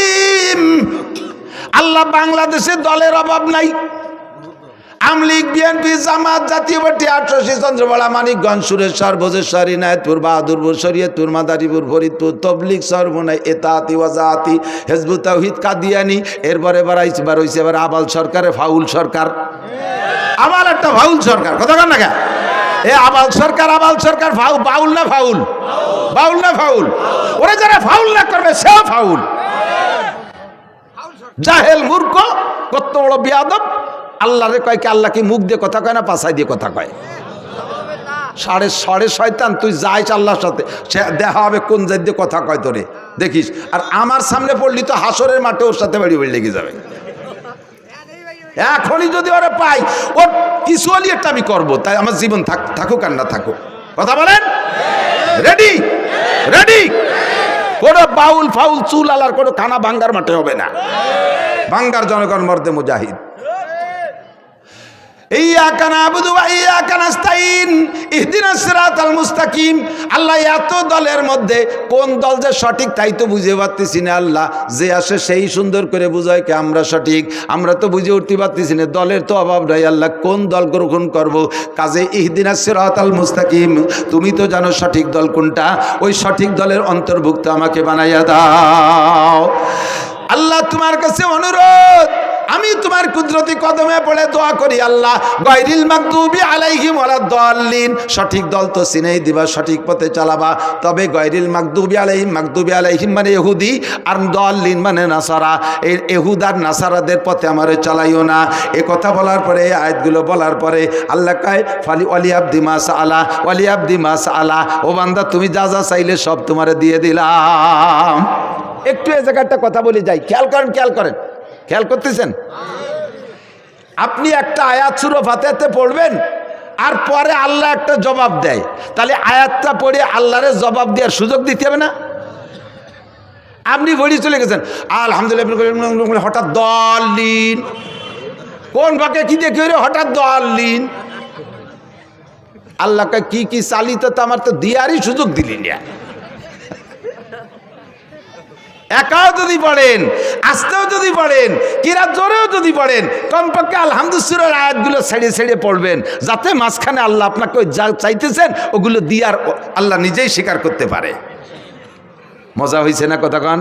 আল্লাহ বাংলাদেশে দলের অভাব নাই। আমলিগ, বিএনপি, জামাত, জাতীয় পার্টি, ৮৮ চন্দ্রবাড়া, মানিকগঞ্জ, সুরেশ্বর, ভোজেশ্বর, ইনায়েতপুর, বাহাদুরপুর, শরীয়তপুর, মাদারীপুর, ফরিদপুর, তবলিগ, সরমুনাই, এতাতি, ওয়াজাতি, হিজবুত তাওহীদ, কাদিয়ানি। এরপরে বাড়াইছে এবার আবাল সরকারে ফাউল সরকার। আবার একটা ফাউল সরকার, কথা কন না কেন? এ আবাল সরকার বাউল না ফাউল? বাউল না ফাউল? ওরা যারা ফাউল না করবে সে ফাউল। জাহেল মূর্খ, কত বড় বিয়াদব। আল্লাহরে কয় কি? আল্লাহ কি মুখ দিয়ে কথা কয় না পাছাই দিয়ে কথা কয়? সাড়ে শয়তান, তুই যাইস আল্লাহর সাথে, সে দেখা হবে কোন জাত দিয়ে কথা কয় তোরে, দেখিস। আর আমার সামনে পড়লি তো হাসরের মাঠে ওর সাথে বাড়ি বাড়ি লেগে যাবে। এখনই যদি ওরা পাই, ওর কিছু হলি একটা আমি করবো, তাই আমার জীবন থাকুক আর না থাকুক। কথা বলেন? রেডি? রেডি? কোনো বাউল ফাউল চুল আলার কোনো খানা ভাঙ্গার মাঠে হবে না। ভাঙ্গার জনগণ মর্দে মুজাহিদ। ইয়াকা নাবুদু ওয়া ইয়াকা নাস্তাঈন ইহদিনাস সিরাতাল মুস্তাকিম। আল্লাহ এত দলের মধ্যে কোন দল যে সঠিক তাই তো বুঝে পারতেছি না। আল্লাহ যে আসে সেই সুন্দর করে বুঝায় কি আমরা সঠিক, আমরা তো বুঝে উঠতে পারতেছি না। দলের তো অভাব নাই। আল্লাহ কোন দল গ্রহণ করব? কাজে ইহদিনাস সিরাতাল মুস্তাকিম, তুমি তো জানো সঠিক দল কোনটা, ওই সঠিক দলের অন্তর্ভুক্ত আমাকে বানাইয়া দাও। আল্লাহ তোমার কাছে অনুরোধ, আমি তোমার কুদরতি কদমে পড়ে দোয়া করি, আল্লাহ গায়রিল মাগদুবি আলাইহিম ওয়ালাদ-দাল্লিন, সঠিক দল তো চিনেই দিবা, সঠিক পথে চালাবা। তবে গায়রিল মাগদুবি আলাইহিম মানে ইহুদি, আর দাল্লিন মানে নাসারা, এই ইহুদার নাসারাদের পথে আমারে চালাইও না। এ কথা বলার পরে, এই আয়াতগুলো বলার পরে আল্লাহ কয় ফালি ওয়ালি আব্দি মা সাআলা, ওয়ালি আব্দি মা সাআলা, ও বান্দা তুমি যা যা চাইলে সব তোমারে দিয়ে দিলাম। একটু এই জায়গাটা কথা বলে যাই, খেয়াল করেন, খেয়াল করেন, খেয়াল করতেছেন? আপনি একটা আয়াত সূরা ফাতিহাতে পড়বেন, আর পরে আল্লাহ একটা জবাব দেয়, তাহলে আয়াতটা পড়ে আল্লাহরে জবাব দেওয়ার সুযোগ দিতে হবে না? আপনি বলি চলে গেছেন আলহামদুলিল্লাহ, হঠাৎ দাল্লিন, কোন ভাগে কি দেখে হঠাৎ দাল্লিন। আল্লাহকে কি কি চালিত আমার তো দিয়ারই সুযোগ দিলি না। একাও যদি পড়েন, আস্তেও যদি পড়েন, কিরা জোরেও যদি পড়েন, কমপক্ষে আলহামদুলিল্লাহর আয়াতগুলো ছেড়ে ছেড়ে পড়বেন, যাতে মাঝখানে আল্লাহ আপনাকে যা চাইতেছেন ওগুলো দিয়ার আল্লাহ নিজেই স্বীকার করতে পারে। মজা হয়েছে না কথা কন?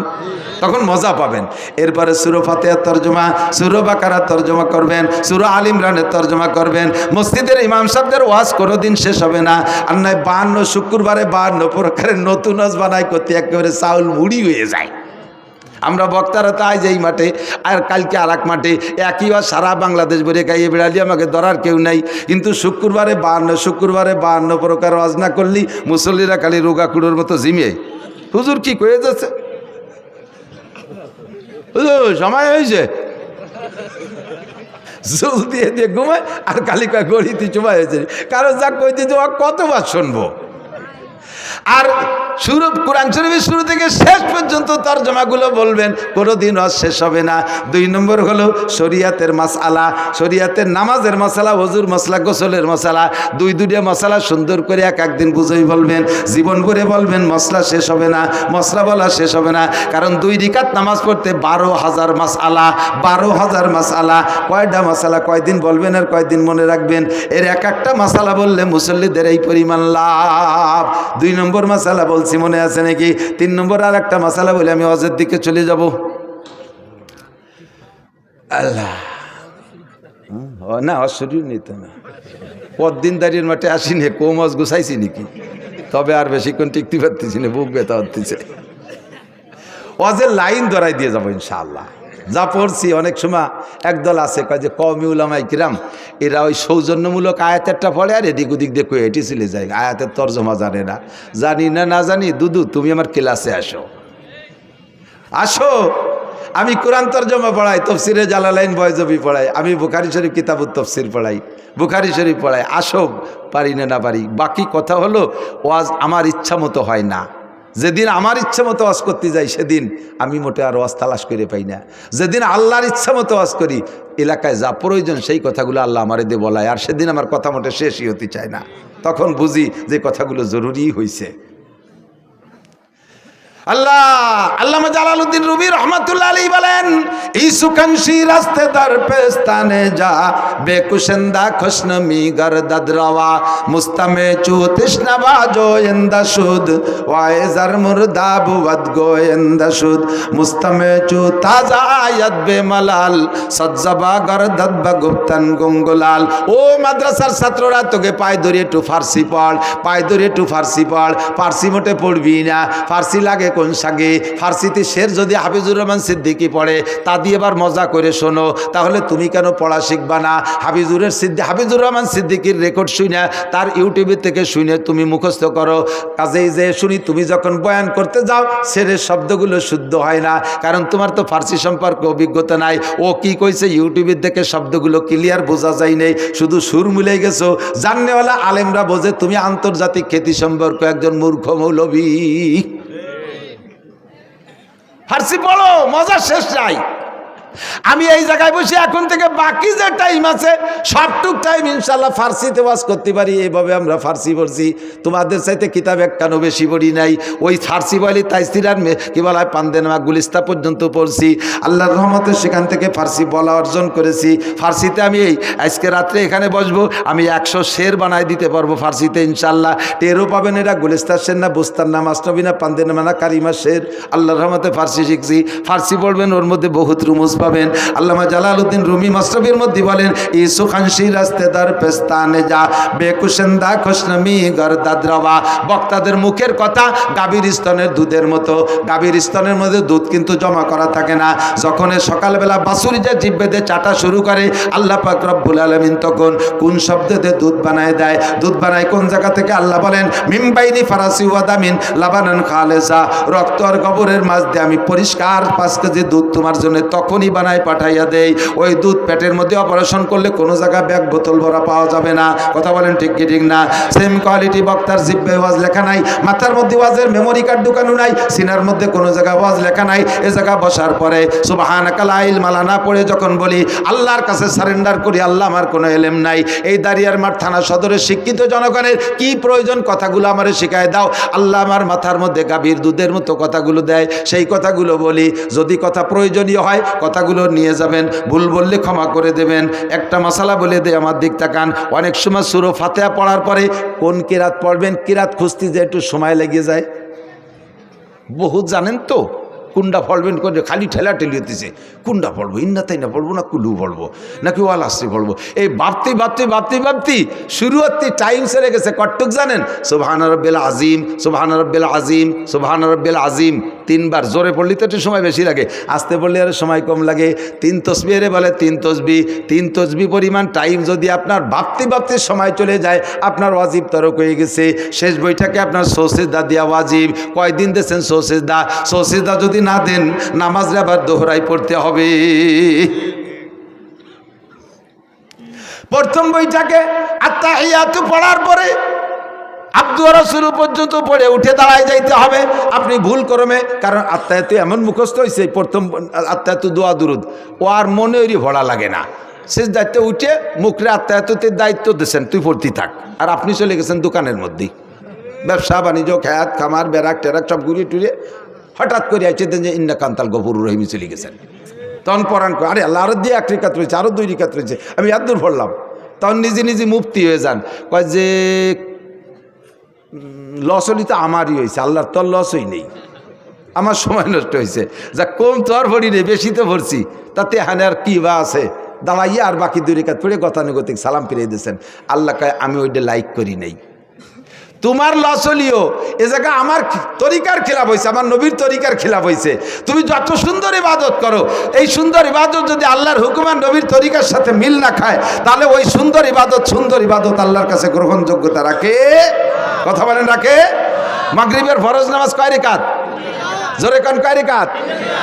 তখন মজা পাবেন। এরপরে সূরা ফাতিহার তরজমা, সূরা বাকারার তরজমা করবেন, সূরা আল ইমরানের তরজমা করবেন। মসজিদের ইমাম সাহেবদের ওয়াজ কোনোদিন শেষ হবে না। আর নয় 52 শুক্রবারে 52 প্রকারের নতুন ওয়াজ বানাই করতে একেবারে চাউল মুড়ি হয়ে যায়। আমরা বক্তারা তাই যেই মাঠে আর কালকে আর এক মাঠে একই ওয়াজ সারা বাংলাদেশ বেড়ে গাইয়ে বেড়ালি, আমাকে ধরার কেউ নাই। কিন্তু শুক্রবারে 52 প্রকার ওয়াজ না করলি মুসল্লিরা খালি রোগা কুড়োর মতো জিমিয়ে, হুজুর কি করে যাচ্ছে, হুজুর সময় হয়েছে, জল দিয়ে দিয়ে ঘুমায় আর কালি কয় গড়িতে চুমা হয়েছে। কারো যা কইতে যে কতবার শুনবো। আর শুরু কোরআন শরীফের শুরু থেকে শেষ পর্যন্ত তরজমাগুলো বলবেন, কোনোদিন ওয়াজ শেষ হবে না। 2 নম্বর হলো শরিয়াতের মাসআলা, শরিয়াতের নামাজের মশালা, ওযুর মশলা, গোসলের মশালা, দুইটা মশালা সুন্দর করে এক দিন বুঝেই বলবেন, জীবন ভরে বলবেন, মশলা শেষ হবে না, মশলা বলা শেষ হবে না। কারণ 2 রাকাত নামাজ পড়তে 12,000 মাসআলা, 12,000 মাসআলা। কয়টা মশালা কয়দিন বলবেন আর কয়দিন মনে রাখবেন? এর একটা মশালা বললে মুসল্লিদের এই পরিমাণ লাভ। 2 নম্বর মশালা বলছি, মনে আছে নাকি? 3 নম্বর আর একটা মশালা বলে আমি হজের দিকে চলে যাব। আল্লাহ না, অশরীর নিত না, পরদিন দাঁড়িয়ে মাঠে আসিনি, কম হজ গুছাইছি নাকি? তবে আর বেশিক্ষণ টিকতে পারতেছি না, বুক ব্যথা হতেছে। হজের লাইন ধরাই দিয়ে যাবো ইনশাআল্লাহ। যা পড়ছি অনেক সময় একদল আছে কয় যে কওমি উলামায়ে কিরাম এরা ওই সৌজন্যমূলক আয়াতেরটা পড়ে আর এদিক ওদিক দিয়ে কয়ে এটি চলে যায়, আয়াতের তর্জমা জানে না। জানি না, না জানি, দুদু তুমি আমার ক্লাসে আসো, আসো। আমি কোরআন তর্জমা পড়াই, তফসিরে জালালাইন বয়জবি পড়াই, আমি বুখারী শরীফ কিতাবুত তফসির পড়াই, বুখারী শরীফ পড়াই। আসো, পারি না, না পারি। বাকি কথা হলো ওয়াজ আমার ইচ্ছা মতো হয় না। যেদিন আমার ইচ্ছা মতো ওয়াজ করতে যাই সেদিন আমি মোটে আর ওয়াজ তালাশ করে পাই না। যেদিন আল্লাহর ইচ্ছা মতো ওয়াজ করি, এলাকায় যা প্রয়োজন সেই কথাগুলো আল্লাহ আমারে দিয়ে বলায়, আর সেদিন আমার কথা মোটে শেষই হতে চায় না। তখন বুঝি যে কথাগুলো জরুরি হয়েছে। আল্লাহ আল্লামা জালালউদ্দিন রুমি রহমাতুল্লাহ আলাইহি বলেন, ইসুকানশি রাস্তে দার পেস্তানে যা বেকুশন্দা খুশনমি গরদদ রওয়া মুস্তামে চু তৃষ্ণা বাজো ইন্দা শুদ ওয়াইজার মুরদা বুদ গোয়েন্দা শুদ মুস্তামে চু তাজা আয়াত বে মালাল সজ্জাবা গরদদ বগুপ্তন গুঙ্গুলাল। ও মাদ্রাসার ছাত্ররা, তোকে পায় ধরে একটু ফার্সি পড়, পায় ধরে একটু ফার্সি পড়। ফার্সি মোটে পড়বি না, ফার্সি লাগে কোন সাগে? ফার্সিতে শের যদি হাফিজুর রহমান সিদ্দিকী পড়ে তা দিয়ে এবার মজা করে শোনো, তাহলে তুমি কেন পড়া শিখবা না? হাফিজুর রহমান সিদ্দিকীর রেকর্ড শুনে, তার ইউটিউবে থেকে শুনে তুমি মুখস্থ করো। কাজেই যে শুনি তুমি যখন বয়ান করতে যাও শেরের শব্দগুলো শুদ্ধ হয় না, কারণ তোমার তো ফার্সি সম্পর্কে অভিজ্ঞতা নাই। ও কি কইছে ইউটিউবের থেকে শব্দগুলো ক্লিয়ার বোঝা যায় নেই, শুধু সুর মিলে গেছো। জাননেওয়ালা আলেমরা বোঝে তুমি আন্তর্জাতিক খ্যাতি সম্পর্ক একজন মূর্খ মৌলবী। ফার্সি পড়ো, মজা শেষ নাই। আমি এই জায়গায় বসে এখন থেকে বাকি যে টাইম আছে সবটুক টাইম ইনশাল্লাহ ফার্সিতে ওয়াজ করতে পারি। এইভাবে আমরা ফার্সি পড়ছি, তোমাদের চাইতে কিতাব একখানো বেশি পড়ি নাই। ওই ফার্সি বলি তাইসিরার কি বলা হয় পান্দেনামা গুলিস্তা পর্যন্ত পড়ছি। আল্লাহর রহমতে সেখান থেকে ফার্সি বলা অর্জন করেছি। ফার্সিতে আমি এই আজকে রাত্রে এখানে বসবো, আমি 100 শের বানাই দিতে পারবো ফার্সিতে ইনশাল্লাহ। টেরও পাবেন এটা গুলিস্তার শের না, বুস্তার না, মাসনবী না, পান্দেনামা না, কারিমা শের। আল্লাহর রহমতে ফার্সি শিখছি। ফার্সি পড়বেন, ওর মধ্যে বহুত রুমুজ পাবেন। আল্লামা জালালউদ্দিন রুমি মাসনবীর মধ্যে বলেন, ইসু খানশি রাস্তেদার পেস্তানে যা বেকুশন্দা খুশনমি গরদাদ রওয়া। বক্তাদের মুখের কথা গাভীর স্তনের দুধের মতো। গাভীর স্তনের মধ্যে দুধ কিন্তু জমা করা থাকে না। যখন সকালবেলা বাছুরি যে জিভ বেঁধে চাটা শুরু করে, আল্লাহ পাক রব্বুল আলামিন তখন কোন শব্দে দুধ বানায় দেয়? দুধ বানায় কোন জায়গা থেকে? আল্লাহ বলেন, মিমবাইনি ফারাসি ওয়াদামিন লাবানান খালেসা। রক্ত আর গোবরের মাঝ দিয়ে আমি পরিষ্কার 5 কেজি দুধ তোমার জন্য তখনই বানাই পাঠাইয়া দেই। ওই দুধ পেটের মধ্যে অপারেশন করলে কোনো জায়গায় ব্যাগ বোতল ভরা পাওয়া যাবে না। কথা বলেন ঠিক কি ঠিক না? সেম কোয়ালিটি বক্তার জিব্বে ওয়াজ লেখা নাই, মাথার মধ্যে ওয়াজের মেমোরি কার্ড ঢুকানো নাই, সিনার মধ্যে কোনো জায়গায় ওয়াজ লেখা নাই। এ জায়গা বসার পরে সুবহানাকা লা ইলমা লানা পড়ে যখন বলি আল্লাহর কাছে সারেন্ডার করি, আল্লাহ আমার কোনো এলেম নাই। এই দাঁড়িয়ারমাঠ থানা সদরের শিক্ষিত জনগণের কি প্রয়োজন? কথাগুলো আমারে শিখায় দাও। আল্লাহ আমার মাথার মধ্যে গাভীর দুধের মতো কথাগুলো দেয়, সেই কথাগুলো বলি। যদি কথা প্রয়োজনীয় হয় কথাগুলো নিয়ে যাবেন, ভুল বললে ক্ষমা করে দেবেন। একটা মশালা বলে দে, আমার দিক তাকান। অনেক সময় সূরা ফাতিহা পড়ার পরে কোন কিরাত পড়বেন, কিরাত খুঁজতে যে একটু সময় লেগে যায়। বহুত জানেন তো কুন্ডা পড়বেন, খালি ঠেলা ঠেলি হতেছে। কুন্ডা পড়বো, ইন্না তাই না পড়বো, না কুলু পড়বো, নাকি ওয়াল আসতে পড়বো। এই ভাবতে ভাবতে ভাবতে ভাবতে শুরু হতে টাইম সেরে গেছে। কটুক জানেন? সুবহান রাব্বিল আজিম, সুবহান রাব্বিল আজিম, সুবহান রাব্বিল আজিম 3 বার। জোরে পড়লে তো একটু সময় বেশি লাগে, আস্তে পড়লে আর সময় কম লাগে। 3 তসবিহে বলে 3 তসবি। 3 তসবি পরিমাণ টাইম যদি আপনার ভাবতে ভাবতে সময় চলে যায়, আপনার ওয়াজিব তরক হয়ে গেছে। শেষ বৈঠকে আপনার সৌসিদা দেওয়া ওয়াজিব। কয়দিন দিয়েছেন সৌসিদা? সৌসিদা যদি না দেন নামাজে আবার দোহরাই পড়তে হবে। প্রথম বইটাকে আত্তাহিয়াতু পড়ার পরে আব্দু রাসূল পর্যন্ত পড়ে উঠে দাঁড়ায় যাইতে হবে। আপনি ভুল করমে, কারণ আত্মায়াতু এমন মুখস্থ হয়েছে, প্রথম আত্মায়াতু দোয়া দুরুদ ও আর মনে ওই ভরা লাগে না। শেষ দায়িত্ব উঠে মুখরে আত্মায়াতুতের দায়িত্ব দিয়েছেন, তুই পড়তে থাক, আর আপনি চলে গেছেন দোকানের মধ্যেই। ব্যবসা বাণিজ্য, খেয়াত খামার বেরাক টেরাক সব ঘুরিয়ে টুরিয়ে হঠাৎ করে আইছে যে ইন্না কান্তাল গফুরুর রহিম চলে গেছেন। তখন পরাণ করে, আরে আল্লাহ আরো দিয়ে 1 রিকাত রয়েছে, আরো 2 রিকাত রয়েছে, আমি এত দূর পড়লাম। তখন নিজে নিজে মুফতি হয়ে যান, কয় যে লস হলি তো আমারই হয়েছে, আল্লাহর তোর লসই নেই, আমার সময় নষ্ট হয়েছে। যা কম তো আর ভরি নেই, বেশি তো ভরছি, তাতে হানে আর কি বা আছে। দাঁড়াইয়া আর বাকি 2 রিকাত পড়ে গতানুগতিক সালাম ফিরিয়ে দিয়েছেন। আল্লাহ কয় আমি ওইটা লাইক করি নাই, তোমার লস হলিও এ জায়গা আমার তরিকার খেলাফ হয়েছে, আমার নবীর তরিকার খেলাফ হয়েছে। তুমি যত সুন্দর ইবাদত করো, এই সুন্দর ইবাদত যদি আল্লাহর হুকুমান নবীর তরিকার সাথে মিল না খায়, তাহলে ওই সুন্দর ইবাদত আল্লাহর কাছে গ্রহণযোগ্যতা রাখে? কথা বলেন রাখে? মাগরিবের ফরজ নামাজ কয় রিকাত? জোরে কোন কয় রিকাত?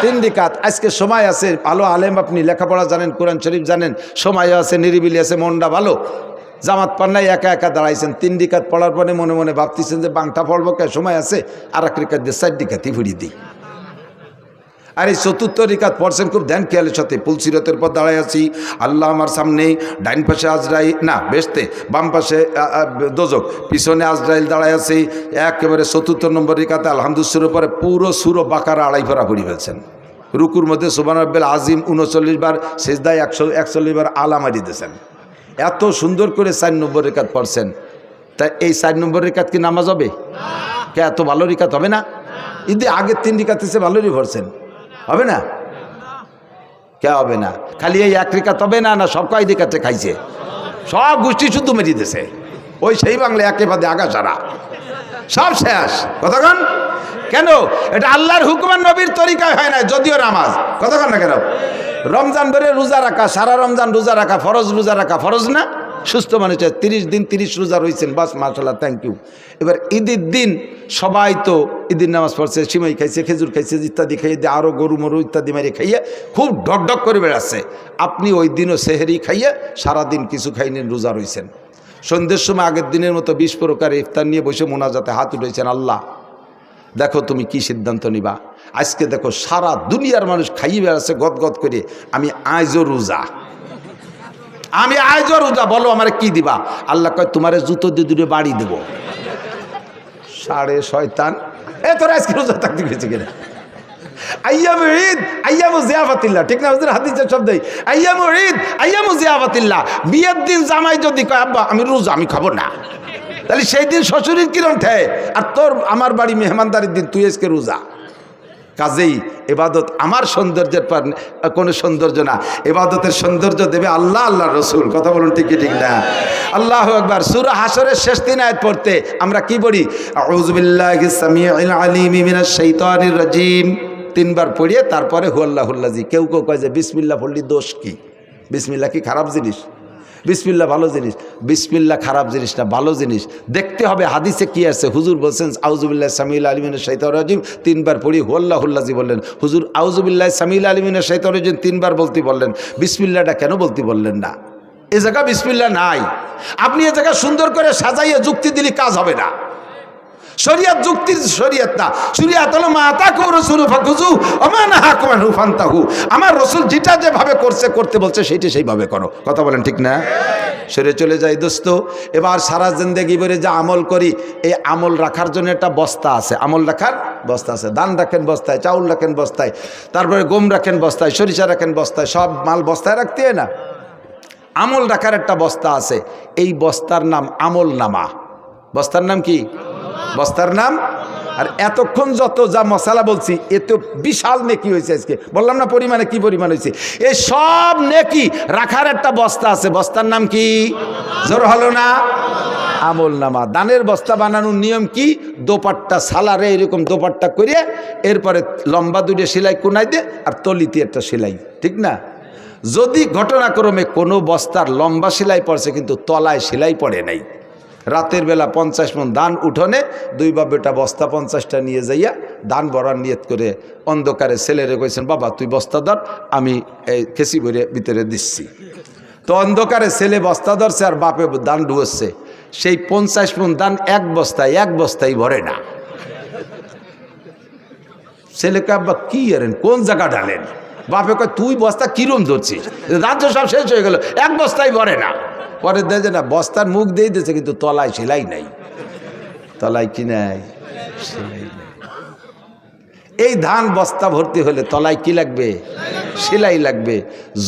3 রিকাত। আজকে সময় আছে, ভালো আলেম আপনি, লেখাপড়া জানেন, কোরআন শরীফ জানেন, সময় আছে, নিরিবিলি আছে, মনটা ভালো, জামাত পান্নাই একা একা দাঁড়াইছেন। 3 রিকাত পড়ার পরে মনে মনে ভাবতেছেন যে বাংটা পড়বো, কে সময় আছে, আর 1 রিকাত দিয়ে 4 রিকাতই ফুরিয়ে দিই। আর এই 4র্থ রিকাত পড়ছেন খুব ধ্যান খেয়ালের সাথে। পুলসিরতের পর দাঁড়াই আছি, আল্লাহ আমার সামনে, ডাইন পাশে আজরাইল, না বেশতে, বাম পাশে দোজক, পিছনে আজরাইল দাঁড়াই আছি। একেবারে 4র্থ নম্বর রিকাতে আলহামদুলিল্লাহর পরে পুরো সুরো বাকারা 2.5 পারা পড়ি ফেলছেন। রুকুর মধ্যে সুবহান রাব্বিল আজিম 39 বার, সিজদায় 141 বার আলা মারি দিয়েছেন। এত সুন্দর করে 4 নম্বর রিকাত পড়ছেন। তাই এই 4 নম্বর রিকাত কি নামাজ হবে? কে এত ভালো রিকাত হবে না? ঈদে আগের 3 রিকাত এসে ভালোই পড়ছেন, হবে না? কে হবে না? খালি এই 1 রিকাত হবে না, না সব কয় রিকাতে খাইছে, সব গোষ্ঠী শুদ্ধ মেরি দিয়েছে। ওই সেই বাংলা একেবারে আগা সারা সব শেষ। কতক্ষণ? কেন? এটা আল্লাহর হুকুমান নবীর তরিকায় হয় না, যদিও নামাজ। কতক্ষণ না কেন? রমজান ভরে রোজা রাখা, সারা রমজান রোজা রাখা ফরজ, রোজা রাখা ফরজ না? সুস্থ মানুষ 30 দিন 30 রোজা রয়েছেন, বাস মাশাআল্লাহ, থ্যাংক ইউ। এবার ঈদের দিন সবাই তো ঈদের নামাজ পড়ছে, সিমাই খাইছে, খেজুর খাইছে, ইত্যাদি খাইয়ে দিয়ে আরও গরু মরু ইত্যাদি মারিয়ে খাইয়ে খুব ঢকঢক করে বেড়াচ্ছে। আপনি ওই দিনও সেহেরি খাইয়ে সারাদিন কিছু খাইনি, রোজা রয়েছেন। সন্ধ্যের সময় আগের দিনের মতো 20 প্রকার ইফতার নিয়ে বসে মোনাজাতে হাত উঠেছেন, আল্লাহ দেখো তুমি কি সিদ্ধান্ত নিবা। আজকে দেখো সারা দুনিয়ার মানুষ খাইয়ে বেড়াচ্ছে গদগদ করে, আমি আজও রোজা, আমি আজও রোজা, বলো আমার কি দিবা? আল্লাহ কয় তোমারে জুতো দিয়ে 2 বাড়ি দেবো। সাড়ে শয়তান, এ তোর আজকে রোজা থাকতে গেছে কিনা? আইয়ামু ঈদ আইয়ামু জিয়াফাতিল্লাহ, ঠিক না? হুজুর হাদিসের শব্দই আইয়ামু ঈদ আইয়ামু জিয়াফাতিল্লাহ। বিয়ের দিন জামাই যদি কয় আব্বা আমি রোজা, আমি খাবো না, তাহলে সেই দিন শ্বশুরের কিরম ঠেয়, আর তোর আমার বাড়ি মেহমানদারির দিন তুই আজকে রোজা। কাজেই এবাদত আমার সৌন্দর্যের পর কোনো সৌন্দর্য না, এবাদতের সৌন্দর্য দেবে আল্লাহ, আল্লাহ রসুল। কথা বলুন ঠিক ঠিক না? আল্লাহু আকবার। সূরা হাশরের শেষ 3 আয়াত পড়তে আমরা কি বলি? আউযু বিল্লাহিস সামিউল আলিম মিনাশ শাইতানির রাজিম 3 বার পড়িয়ে তারপরে হুয়াল্লাহুল্লাজি। কেউ কেউ কয় যে বিসমিল্লাহ পড়লি দোষ কি? বিসমিল্লাহ কি খারাপ জিনিস? বিসমিল্লাহ ভালো জিনিস। বিসমিল্লাহ খারাপ জিনিস না, ভালো জিনিস। দেখতে হবে হাদিসে কি আছে। হুজুর বলছেন আউযুবিল্লাহি সামিউল আলিম মিনাশ শাইতানির রাজিম 3 বার পড়ি হুয়াল্লাহুল্লাজি বললেন। হুজুর আউযুবিল্লাহি সামিউল আলিম মিনাশ শাইতানির রাজিম 3 বার বলতে বললেন, বিসমিল্লাহটা কেন বলতে বললেন না? এ জায়গা বিসমিল্লাহ নাই। আপনি এ জায়গা সুন্দর করে সাজাইয়ে যুক্তি দিলে কাজ হবে না। শরিয়ত যুক্তির শরিয়ত না, শরিয়ত হলো মা আতাকু রাসূলু ফাকুযু ওয়া মা নাহাকুম আনহু ফান্তাহু। আমার রাসূল যেটা যেভাবে করতে বলছে সেইটা সেইভাবে করো। কথা বলেন ঠিক না? সরে চলে যাই দোস্ত। এবার সারা জিন্দেগি ভরে যা আমল করি, এই আমল রাখার জন্য একটা বস্তা আছে, আমল রাখার বস্তা আছে। ধান রাখেন বস্তায়, চাউল রাখেন বস্তায়, তারপরে গম রাখেন বস্তায়, সরিষা রাখেন বস্তায়, সব মাল বস্তায় রাখতে হয় না? আমল রাখার একটা বস্তা আছে, এই বস্তার নাম আমল নামা। বস্তার নাম কি? বস্তার নাম। আর এতক্ষণ যত যা মশালা বলছি, এত বিশাল নেকি হয়েছে। আজকে বললাম না পরিমাণে কি পরিমাণ হয়েছে। এই সব নেকি রাখার একটা বস্তা আছে, বস্তার নাম কি? জোর হলো না? আমল নামা। দানের বস্তা বানানোর নিয়ম কি? দোপাট্টা সালারে এরকম দোপাট্টা করে এরপরে লম্বা 2 সেলাই কোনায় দে, আর তলিতে একটা সেলাই, ঠিক না? যদি ঘটনাক্রমে কোনো বস্তার লম্বা সেলাই পড়ছে কিন্তু তলায় সেলাই পড়ে নাই, রাতের বেলা 50 মণ ধান উঠোনে 2 বা বেটা বস্তা 50টা নিয়ে যাইয়া ধান ভরার নিয়ত করে অন্ধকারে ছেলেরে কইছেন, বাবা তুই বস্তা ধর, আমি এই খেসি ভরে ভিতরে দিচ্ছি। তো অন্ধকারে ছেলে বস্তা ধরছে আর বাপে ধান ডুবছে। সেই 50 মণ ধান এক বস্তায় ভরে না। ছেলেকে আব্বা কি এরেন, কোন জায়গা ঢালেন? বাপে কয় তুই বস্তা কিরম ধরছিস, রাজ্য সব শেষ হয়ে গেল, এক বস্তায় ভরে না। পরে দেখে না বস্তার মুখ দিয়ে দিয়েছে, কিন্তু তলায় সেলাই নাই। তলায় কি নাই? সেলাই নাই। এই ধান বস্তা ভর্তি হলে তলায় কি লাগবে? সেলাই লাগবে।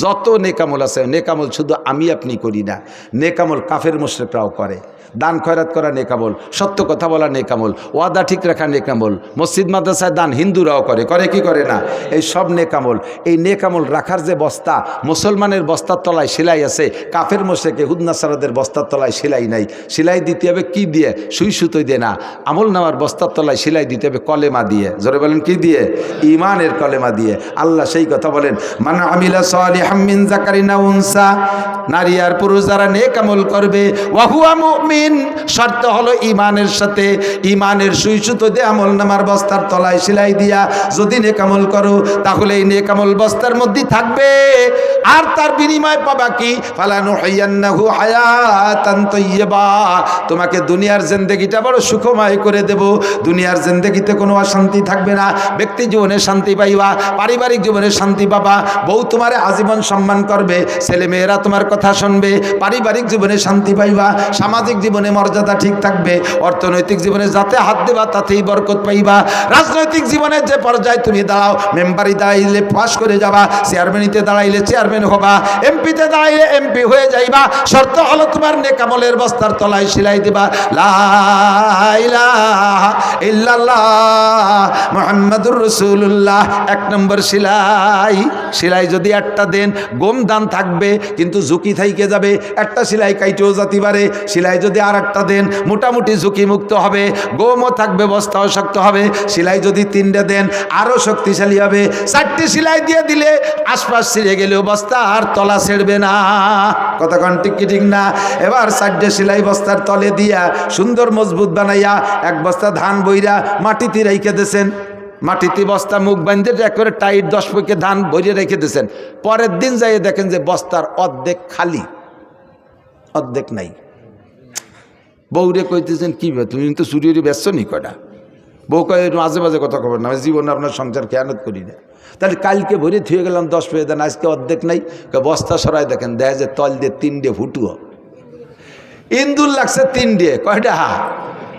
যত নেকামল আছে, নেকামল শুধু আমি আপনি করি না, নেকামল কাফের মুশরিকরাও করে। দান খয়রাত করা নেকামল, সত্য কথা বলা নেকামল, ওয়াদা ঠিক রাখা নেকামল, মসজিদ মাদ্রাসায় দান হিন্দুরাও করে, করে কি করে না? এই সব নেকামল। এই নেকামল রাখার যে বস্তা, মুসলমানের বস্তার তলায় সেলাই আছে, কাফের মুশরিক ইহুদ নাসারাদের বস্তার তলায় সেলাই নাই। সেলাই দিতে হবে কি দিয়ে? সুই সুতোই দিয়ে না, আমল নামার বস্তার তলায় সেলাই দিতে হবে কলেমা দিয়ে। জোরে বলেন কি দিয়ে? ঈমানের কলেমা দিয়ে। আল্লাহ সেই কথা বলেন, মান আমিলা সালিহাম মিন যাকারিন আও উনসা, নারী আর পুরুষ যারা নেক আমল করবে, ওয়া হুয়া মুমিন, শর্ত হলো ঈমানের সাথে। ঈমানের সুই সুতো দিয়ে আমল নামার বস্তার তলায় সেলাই দিয়া যদি নেক আমল করো, তাহলে এই নেক আমল বস্তার মধ্যে থাকবে। আর তার বিনিময় পাবা কি? ফালানুহিয়ান্নাহু হায়াতান তাইয়্যিবা, তোমাকে দুনিয়ার জিন্দেগিটা বড় সুখময় করে দেব। দুনিয়ার জিন্দেগিতে কোনো অশান্তি থাকবে না। ব্যক্তি জীবনে শান্তি পাইবা, পারিবারিক জীবনে শান্তি পাবা, বউ তোমারে আজীবন সম্মান করবে, ছেলে মেয়েরা তোমার কথা শুনবে, পারিবারিক জীবনে শান্তি পাইবা, সামাজিক জীবনে মর্যাদা ঠিক থাকবে, অর্থনৈতিক জীবনে যাতে হাত দেবা তাতেই বরকত পাইবা। রাজনৈতিক জীবনে যে পর্যায়ে তুমি দাঁড়াও, মেম্বারি দাঁড়াইলে পাস করে যাবা, চেয়ারম্যানিতে দাঁড়াইলে চেয়ারম্যান হবা, এমপিতে দাঁড়াইলে এমপি হয়ে যাইবা। শর্ত হলো তোমার নেক আমলের বস্তার তলায় সেলাই দিবা লা ইলাহা ইল্লাল্লাহ মুহাম্মাদুর রাসূলুল্লাহ। 1 নম্বর সেলাই। সেলাই যদি একটা দেন, গম দান থাকবে কিন্তু ঝুঁকি থাইকে যাবে, একটা সেলাই কাইটেও যেতে পারে। সেলাই যদি আর একটা দেন, মোটামুটি ঝুঁকি মুক্ত হবে, গমও থাকবে, বস্তাও শক্ত হবে। সেলাই যদি 3টে দেন, আরও শক্তিশালী হবে। 4টে সেলাই দিয়ে দিলে আশপাশ ছিঁড়ে গেলেও বস্তা আর তলা ছেড়বে না। কতক্ষণ ঠিক কি ঠিক না? এবার 4টে সেলাই বস্তার তলে দিয়া সুন্দর মজবুত বানাইয়া 1 বস্তা ধান বইরা মাটিতে রেখে দিয়েছেন। মাটিতে বস্তা মুখ বাঁধে একবারে টাইট 10 পয়কে ধান ভরে রেখে দিয়েছেন। পরের দিন যাইয়ে দেখেন যে বস্তার অর্ধেক খালি, অর্ধেক নাই। বউরে কইতেছেন কি তুমি তো চুরিয়ে ব্যস্ত নি কয়টা? বউ কয় মাঝে মাঝে কথা খবর না, আমি জীবনে আপনার সংসার খেয়ানত করি না। তাহলে কালকে ভরে থুয়ে গেলাম 10 পয়সা দেন, আজকে অর্ধেক নাই। বস্তা সরাই দেখেন, দেখা যায় তল দিয়ে 3টে ফুটুও। ইন্দুর লাগছে 3টে, কয়টা?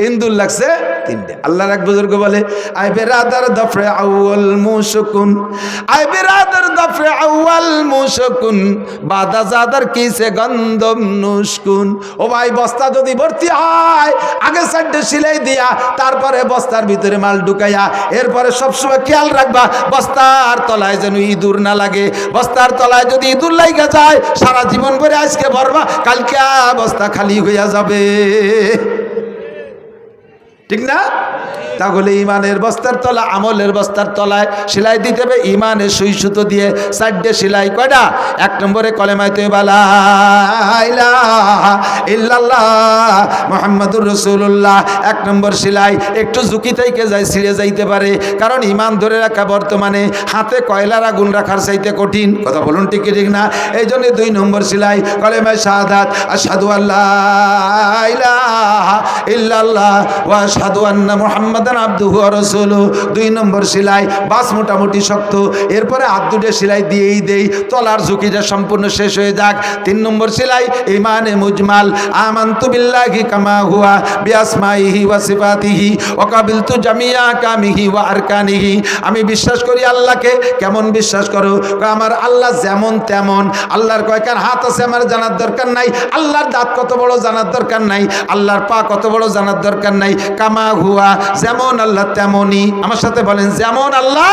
ইন্দুর লাগছে 3টে। আল্লাহর এক বুজুর্গ বলে, আই বেরাদার দফরে আউয়াল মুশকুন, আই বেরাদার দফরে আউয়াল মুশকুন, বাদা জাদার কিসে গন্ধম নুশকুন। ও ভাই, বস্তা যদি ভর্তি হয়, আগে 4টে সেলাই দিয়া তারপরে বস্তার ভিতরে মাল ঢুকাইয়া, এরপরে সবসময় খেয়াল রাখবা বস্তার তলায় যেন ইঁদুর না লাগে। বস্তার তলায় যদি ইঁদুর লাগা যায়, সারা জীবন ভরে আজকে ভরবা, কালকে বস্তা খালি হইয়া যাবে। ঠিক না? তাহলে ইমানের বস্তার তলা, আমলের বস্তার তলায় সেলাই দিতে হবে ইমানের সুই সুতো দিয়ে। 4টে সেলাই কয়টা? 1 নম্বরে কলেমায়ে তয়্যিবা লা ইলাহা ইল্লাল্লাহ মুহাম্মাদুর রাসূলুল্লাহ। 1 নম্বর সেলাই। একটু ঝুঁকি থেকে যায়, ছিঁড়ে যাইতে পারে, কারণ ইমান ধরে রাখা বর্তমানে হাতে কয়লার আগুন রাখার চাইতে কঠিন। কথা বলুন ঠিক ঠিক না? এই জন্য 2 নম্বর সেলাই কলেমায়ে শাহাদাত, আশহাদু আল্লা ইলাহা ইল্লাল্লাহ ওয়া আশহাদু আন্না মুহাম্মাদান আবদুহু ওয়া রাসূলুহু। 2 নম্বর সেলাই। বাস মোটামুটি শক্ত, এরপরে হাত দুটো সেলাই দিয়েই দেই, তলার ঝুঁকিটা সম্পূর্ণ শেষ হয়ে যাক। 3 নম্বর সেলাই ইমানে মুজমাল, আমানতু বিল্লাহি কামা হুয়া বিআসমাইহি ওয়া সিফাতিহি ওয়া কাবিলতু জামিয়া কামিহি ওয়া আরকানিহি। আমি বিশ্বাস করি আল্লাহকে। কেমন বিশ্বাস করো? আমার আল্লাহ যেমন তেমন। আল্লাহর কয়কার হাত আছে আমার জানার দরকার নাই, আল্লাহর দাঁত কত বড় জানার দরকার নাই, আল্লাহর পা কত বড় জানার দরকার নাই। কামা হুয়া, যেমন আল্লাহ তেমনই। আমার সাথে বলেন, যেমন আল্লাহ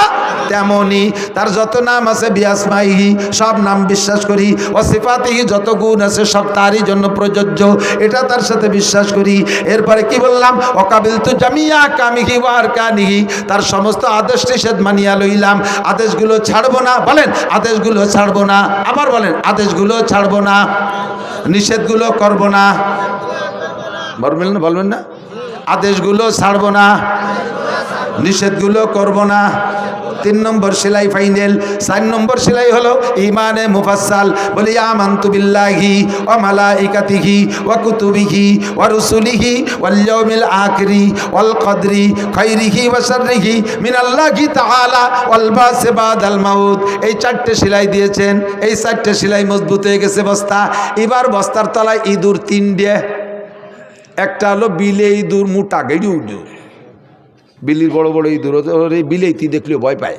তেমনই। তার যত নাম আছে বিআসমাইহি, সব নাম বিশ্বাস করি। ও সিফাতিহি, যত গুণ আছে সব তারই জন্য প্রযোজ্য, এটা তার সাথে বিশ্বাস করি। এরপরে কি বললাম? ওয়াকাবিলতু জামিয়া কামিহি ওয়া আরকানিহি, তার সমস্ত আদেশ নিষেধ মানিয়া লইলাম, আদেশগুলো ছাড়বো না। বলেন, আদেশগুলো ছাড়বো না। আবার বলেন, আদেশগুলো ছাড়বো না, নিষেধগুলো করব না। বলবেন না? বলবেন না? আদেশগুলো ছাড়বো না, নিষেধগুলো করব না। 3 নম্বর সেলাই ফাইনাল। 4 নম্বর সেলাই হলো ইমানে মুফাসসাল। বলি আমানতু বিল্লাহি ওয়া মালাইকাতিহি ওয়া কুতুবিহি ওয়া রুসুলিহি ওয়াল ইয়াউমিল আখিরি ওয়াল কদরি খাইরিহি ওয়া শাররিহি মিনাল্লাহি তাআলা ওয়াল বাসি বাদাল মাউত। এই 4টে সেলাই দিয়েছেন। এই 4টে সেলাই মজবুত হয়ে গেছে বস্তা। এবার বস্তার তলায় ইঁদুর 3টে। একটা হলো বিলে ইঁদুর, মোটা গেড়ি ইঁদুর, বিলির বড় বড় ইঁদুর, এই বিলেইতি দেখলেও ভয় পায়।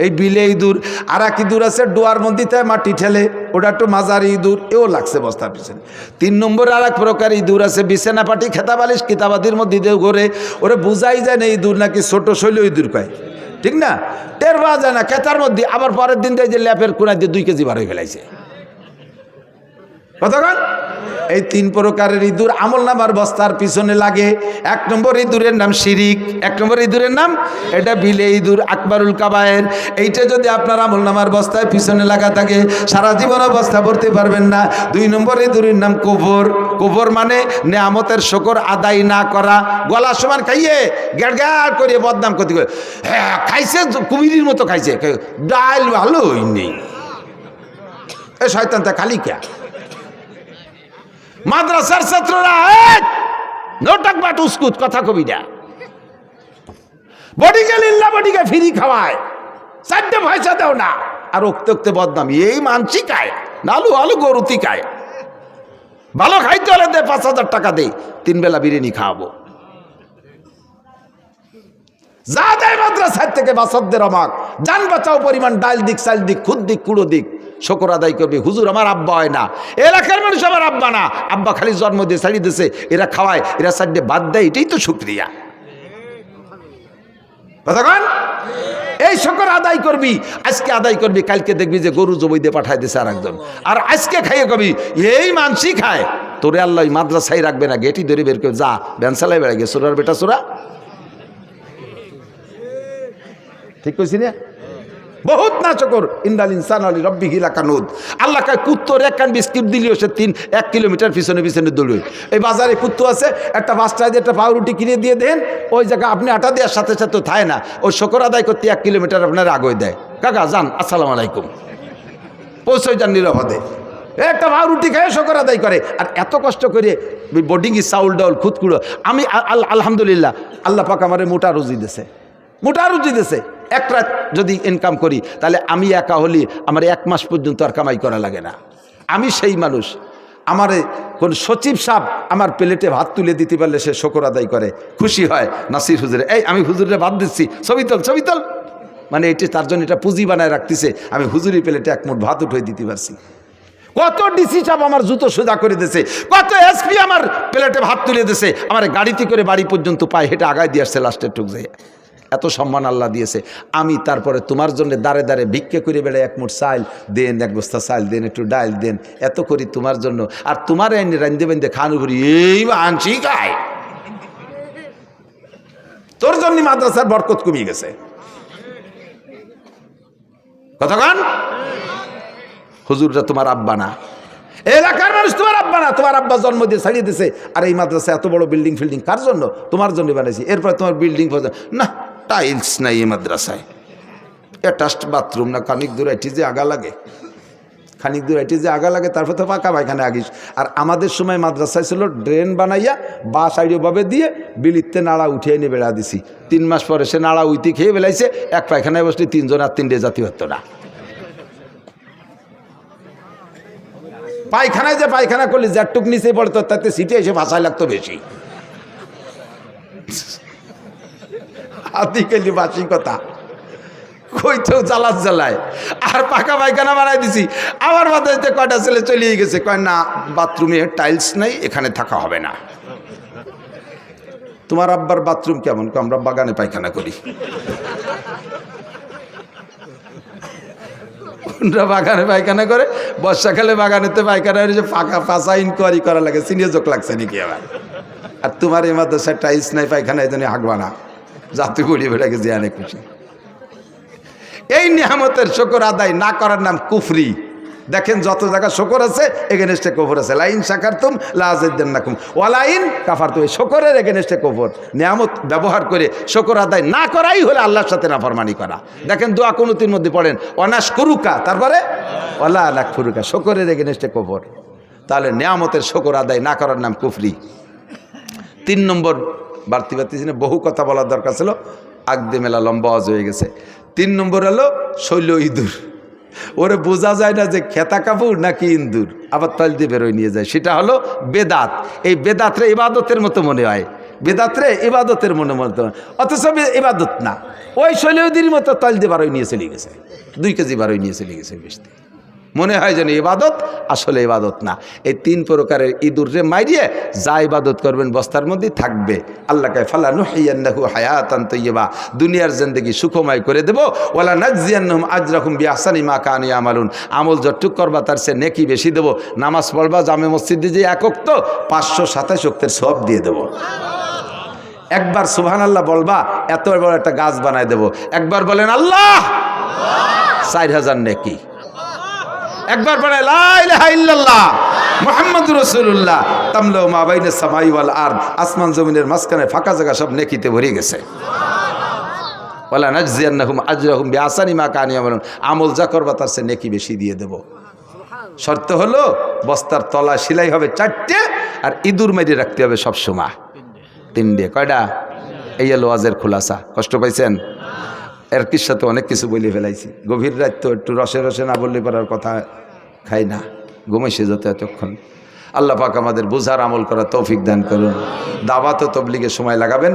এই বিলে ইঁদুর। আর এক ইঁদুর আছে ডোয়ার মধ্যে মাটি ঠেলে, ওটা একটু মাঝারি ইঁদুর, এও লাগছে বস্তার পিছনে। 3 নম্বর আর এক প্রকার ইঁদুর আছে বিছানা পাটি খেতা বালিশ কিতাবাদির মধ্যে দিয়ে ঘরে, ওরে বুঝাই যায় না ইঁদুর নাকি ছোট শৈল ইঁদুর কয়, ঠিক না? টের পাওয়া যায় না খেতার মধ্যে। আবার পরের দিন যে ল্যাপের কোনায় দিয়ে 2 কেজি বার হয়ে ফেলাইছে। কতক্ষণ? এই 3 প্রকারের ইঁদুর আমল নামার বস্তার পিছনে লাগে। 1 নম্বর ইঁদুরের নাম শিরিক। 1 নম্বর ইঁদুরের নাম, এটা বিলে ইঁদুর, আকবারুল কাবায়ের। এইটা যদি আপনার আমল নামার বস্তায় পিছনে লাগা থাকে সারা জীবনে বস্তা ভরতে পারবেন না। 2 নম্বর ইঁদুরের নাম কুফর। কুফর মানে নেয়ামতের শুকর আদায় না করা। গলা সমান খাইয়ে গ্যাড় গ্যাড় করে বদনাম করতে, হ্যাঁ খাইছে কুমিরির মতো খাইছে, ডাল ভালোই নেই, এ শয়তানটা খালি কে। মাদ্রাসার ছাত্ররা নোটাক বাট উস্কুত কথা কবি না, বডিকে লিল্লা বডিকে ফ্রি খাওয়ায়, 4টে পয়সা দাও না, আর উক্তে উক্তে বদনাম। এই মানসি খায়, নালু আলু গরুতি খায়। ভালো খাইতে হলে দে 5,000 টাকা দে, 3 বেলা বিরিয়ানি খাওয়াবো। যা দেয় মাদ্রাসার থেকে বাসদের অমাক, জান বাঁচাও পরিমাণ ডাল দিক, চাল দিক, খুদ দিক, কুড়ো দিক, শুকর আদায় করবে। হুজুর আমার আব্বা হয় না, এলাকার মানুষ আমার আব্বা না, আব্বা খালি জন্ম দিয়ে ছাড়িয়ে দিয়েছে, এরা খাওয়ায়, এরা সাইডে বাদ দেয়, এটাই তো শুকরিয়া। কতক্ষণ? এই শুকর আদায় করবি, আজকে আদায় করবি, কালকে দেখবি যে গরু জবই দিয়ে পাঠায় দিছে আর একজন, আর আজকে খাইয়ে কবি এই মানসি খায়, তোরে আল্লাহ মাদ্রাসায় রাখবে না, গেটি ধরে বের করে যা ব্যানসালাই বেড়ে গে সোরার বেটা সোরা। ঠিক কইছি না? বহুত না চকর ইন্দাল ইনসান আলী রব্বি হিলা কানুদ। আল্লাহ কায় কুত্তর 1 কান বিস্কিট দিলেও সে 1 কিলোমিটার পিছনে পিছনে দৌড়ে। এই বাজারে কুত্তো আছে, একটা 5 টাকা দিয়ে একটা পাউরুটি কিনে দিয়ে দেন, ওই জায়গা আপনি আটা দেওয়ার সাথে সাথে থায় না, ওই শুকর আদায় করতে 1 কিলোমিটার আপনার আগে দেয়। কাকা যান, আসসালামু আলাইকুম, পৌঁছে যান নিরাপদে। একটা পাউরুটি খেয়ে শুকর আদায় করে। আর এত কষ্ট করে বোর্ডিংয়ে চাউল ডাউল খুদকুড়ো। আমি আলহামদুলিল্লাহ আল্লাহ পাক আমারে মোটা রুজি দিছে, মোটা রুজি দিছে। 1 রাত যদি ইনকাম করি তাহলে আমি একা হলি আমার 1 মাস পর্যন্ত আর কামাই করা লাগে না। আমি সেই মানুষ, আমারে কোন সচিব সাহেব আমার প্লেটে ভাত তুলে দিতে পারলে সে শুকর আদায় করে, খুশি হয়। নাসির হুজুরে, এই আমি হুজুরে ভাত দিচ্ছি, ছবি তোল ছবি তোল, মানে এটি তার জন্য এটা পুঁজি বানায় রাখতেছে, আমি হুজুরি প্লেটে 1 মুঠ ভাত উঠে দিতে পারছি। কত ডিসি সাহেব আমার জুতো সোজা করে দিয়েছে, কত এসপি আমার প্লেটে ভাত তুলে দিয়েছে, আমার গাড়িতে করে বাড়ি পর্যন্ত পায়ে হেঁটে আগায় দিয়ে আসছে লাস্টের টুক যায়। এত সম্মান আল্লাহ দিয়েছে। আমি তারপরে তোমার জন্য দাঁড়ে দাঁড়ে ভিক্ষে করে বেড়াই, 1 মুঠ চাল দেন, 1 বস্তা চাল দেন, একটু ডাল দেন, এত করি তোমার জন্য। আর তোমার এনে রান্ধে বান্ধে খানু করি, এই আনছি খায়। তোর জন্য মাদ্রাসার বরকত কমিয়ে গেছে। কতক্ষণ? হুজুররা তোমার আব্বা না, এলাকার মানুষ তোমার আব্বা না, তোমার আব্বা জন্ম দিয়ে ছাড়িয়ে দিয়েছে। আর এই মাদ্রাসা এত বড় বিল্ডিং ফিল্ডিং কার জন্য? তোমার জন্য বানাইছি। এরপর তোমার বিল্ডিং না, টাইলস নাই এই মাদ্রাসায়, অ্যাটাচড বাথরুম না, খানিক দূর এটি যে আগা লাগে, খানিক দূর এটি যে আগা লাগে, তারপর তো পাকা পায়খানে আগিস। আর আমাদের সময় মাদ্রাসায় ছিল ড্রেন বানাইয়া বা সাইডভাবে দিয়ে বিলিতে নাড়া উঠিয়ে নিয়ে বেড়া দিছি। 3 মাস পরে সে নাড়া উইতে খেয়ে বেলাইছে, 1 পায়খানায় বসলে 3 জন আর 3টে জাতি হতো না। পায়খানায় যে পায়খানা করলে যারটুক নিচে পড়তো তাতে সিটে এসে ভাষায় লাগতো বেশি। আদিকালি বাসি কথা কইতেও জ্বালাস জ্বালায়। আর পাকা পায়খানা বানাই দিছি, আমার মাথায় কয়টা ছেলে চলিয়ে গেছে, কয় না বাথরুমে টাইলস নেই, এখানে থাকা হবে না। তোমার আব্বার বাথরুম কেমন? আমরা বাগানে পায়খানা করি। বাগানে পায়খানা করে, বর্ষাকালে বাগানেতে পায়খানা হয়েছে, ফাঁকা ফাঁসা ইনকোয়ারি করা লাগে, সিনিয়র চোখ লাগছে নাকি আবার। আর তোমার এই মাদ্রাসায় টাইলস নাই, পায়খানা এই জন্য হাঁকবা না, যাতে করি বেটাকে যে অনেক খুশি। এই নিয়ামতের শুকর আদায় না করার নাম কুফরি। দেখেন যত জায়গা শকর আছে এগেনস্টে কফর আছে। লাইন শাকারতুম লাযিদান্নাকুম ওয়া লাইন কাফারতুম, শকরের এগেনস্টে কফর। নিয়ামত ব্যবহার করে শকর আদায় না করাই হলে আল্লাহর সাথে নাফরমানি করা। দেখেন দোয়া কুনুতির মধ্যে পড়েন অনাশকুরুকা, তারপরে ওয়ালা নাকফুরুকা, শকরের এগেনস্টে কফর। তাহলে নিয়ামতের শকর আদায় না করার নাম কুফরি। 3 নম্বর, বাড়তি বহু কথা বলার দরকার ছিল, আগদে মেলা লম্বা আওয়াজ হয়ে গেছে। 3 নম্বর হলো শৈল ইঁদুর। ওরে বোঝা যায় না যে খেতা কাপড় নাকি ইন্দুর, আবার তল দিয়ে বেরোয় নিয়ে যায়। সেটা হলো বেদাত। এই বেদাতরে ইবাদতের মতো মনে হয়, বেদাতরে ইবাদতের মতো, অথচ ইবাদত না। ওই শৈল ইঁদুর মতো তল দিয়ে বারোয় নিয়ে চলে গেছে, 2 কেজি বারোয় নিয়ে চলে গেছে বেশি। মনে হয় যেন ইবাদত, আসলে ইবাদত না। এই 3 প্রকারের ইঁদুরে মাইরিয়ে যা ইবাদত করবেন বস্তার মধ্যেই থাকবে। আল্লাহকে ফালানুহিয়ান্নাহু হায়াতান তাইয়্যিবা, দুনিয়ার জিন্দেগি সুখময় করে দেব। ওয়ালা নাজজিয়ান্নাহুম আজরাহুম বিআহসানি মা কানু ইয়ামালুন, আমল যতটুক করবা তার চেয়ে নেকি বেশি দেব। নামাজ পড়বা জামে মসজিদে যে 1 ওয়াক্ত 527 ওয়াক্তের সওয়াব দিয়ে দেব। একবার সুবহানাল্লাহ বলবা এত বড় একটা গাছ বানায় দেব। একবার বলেন আল্লাহ, 4000 নেকি। একবার পড়ে লা ইলাহা ইল্লাল্লাহ মুহাম্মাদুর রাসূলুল্লাহ তামলাউ মা বাইনাস সামাই ওয়াল আরদ, আসমান জমিনের মাঝখানে ফাঁকা জায়গা সব নেকিতে ভরে গেছে। ওয়ালা নাজজিয়ান্নাহুম আজরাহুম বিআহসানি মা কানু ইয়ামালুন, আমল যা করবা তার চেয়ে নেকি বেশি দিয়ে দেব। শর্ত হলো বস্তার তলা সেলাই হবে 4টে, আর ইঁদুর মেরে রাখতে হবে সব সময় 3টে। কয়টা? এই হলো ওয়াজের খুলাসা। কষ্ট পাইছেন? এর কিসা তো অনেক কিছু বলে ফেলাইছি। গভীর রাত তো একটু রসে রসে না বললে পারার কথা, খাই না, ঘুমাইছে যত এতক্ষণ। আল্লাহ পাক আমাদের বুঝার আমল করার তৌফিক দান করুন। দাওয়াত ও তাবলীগে সময় লাগাবেন।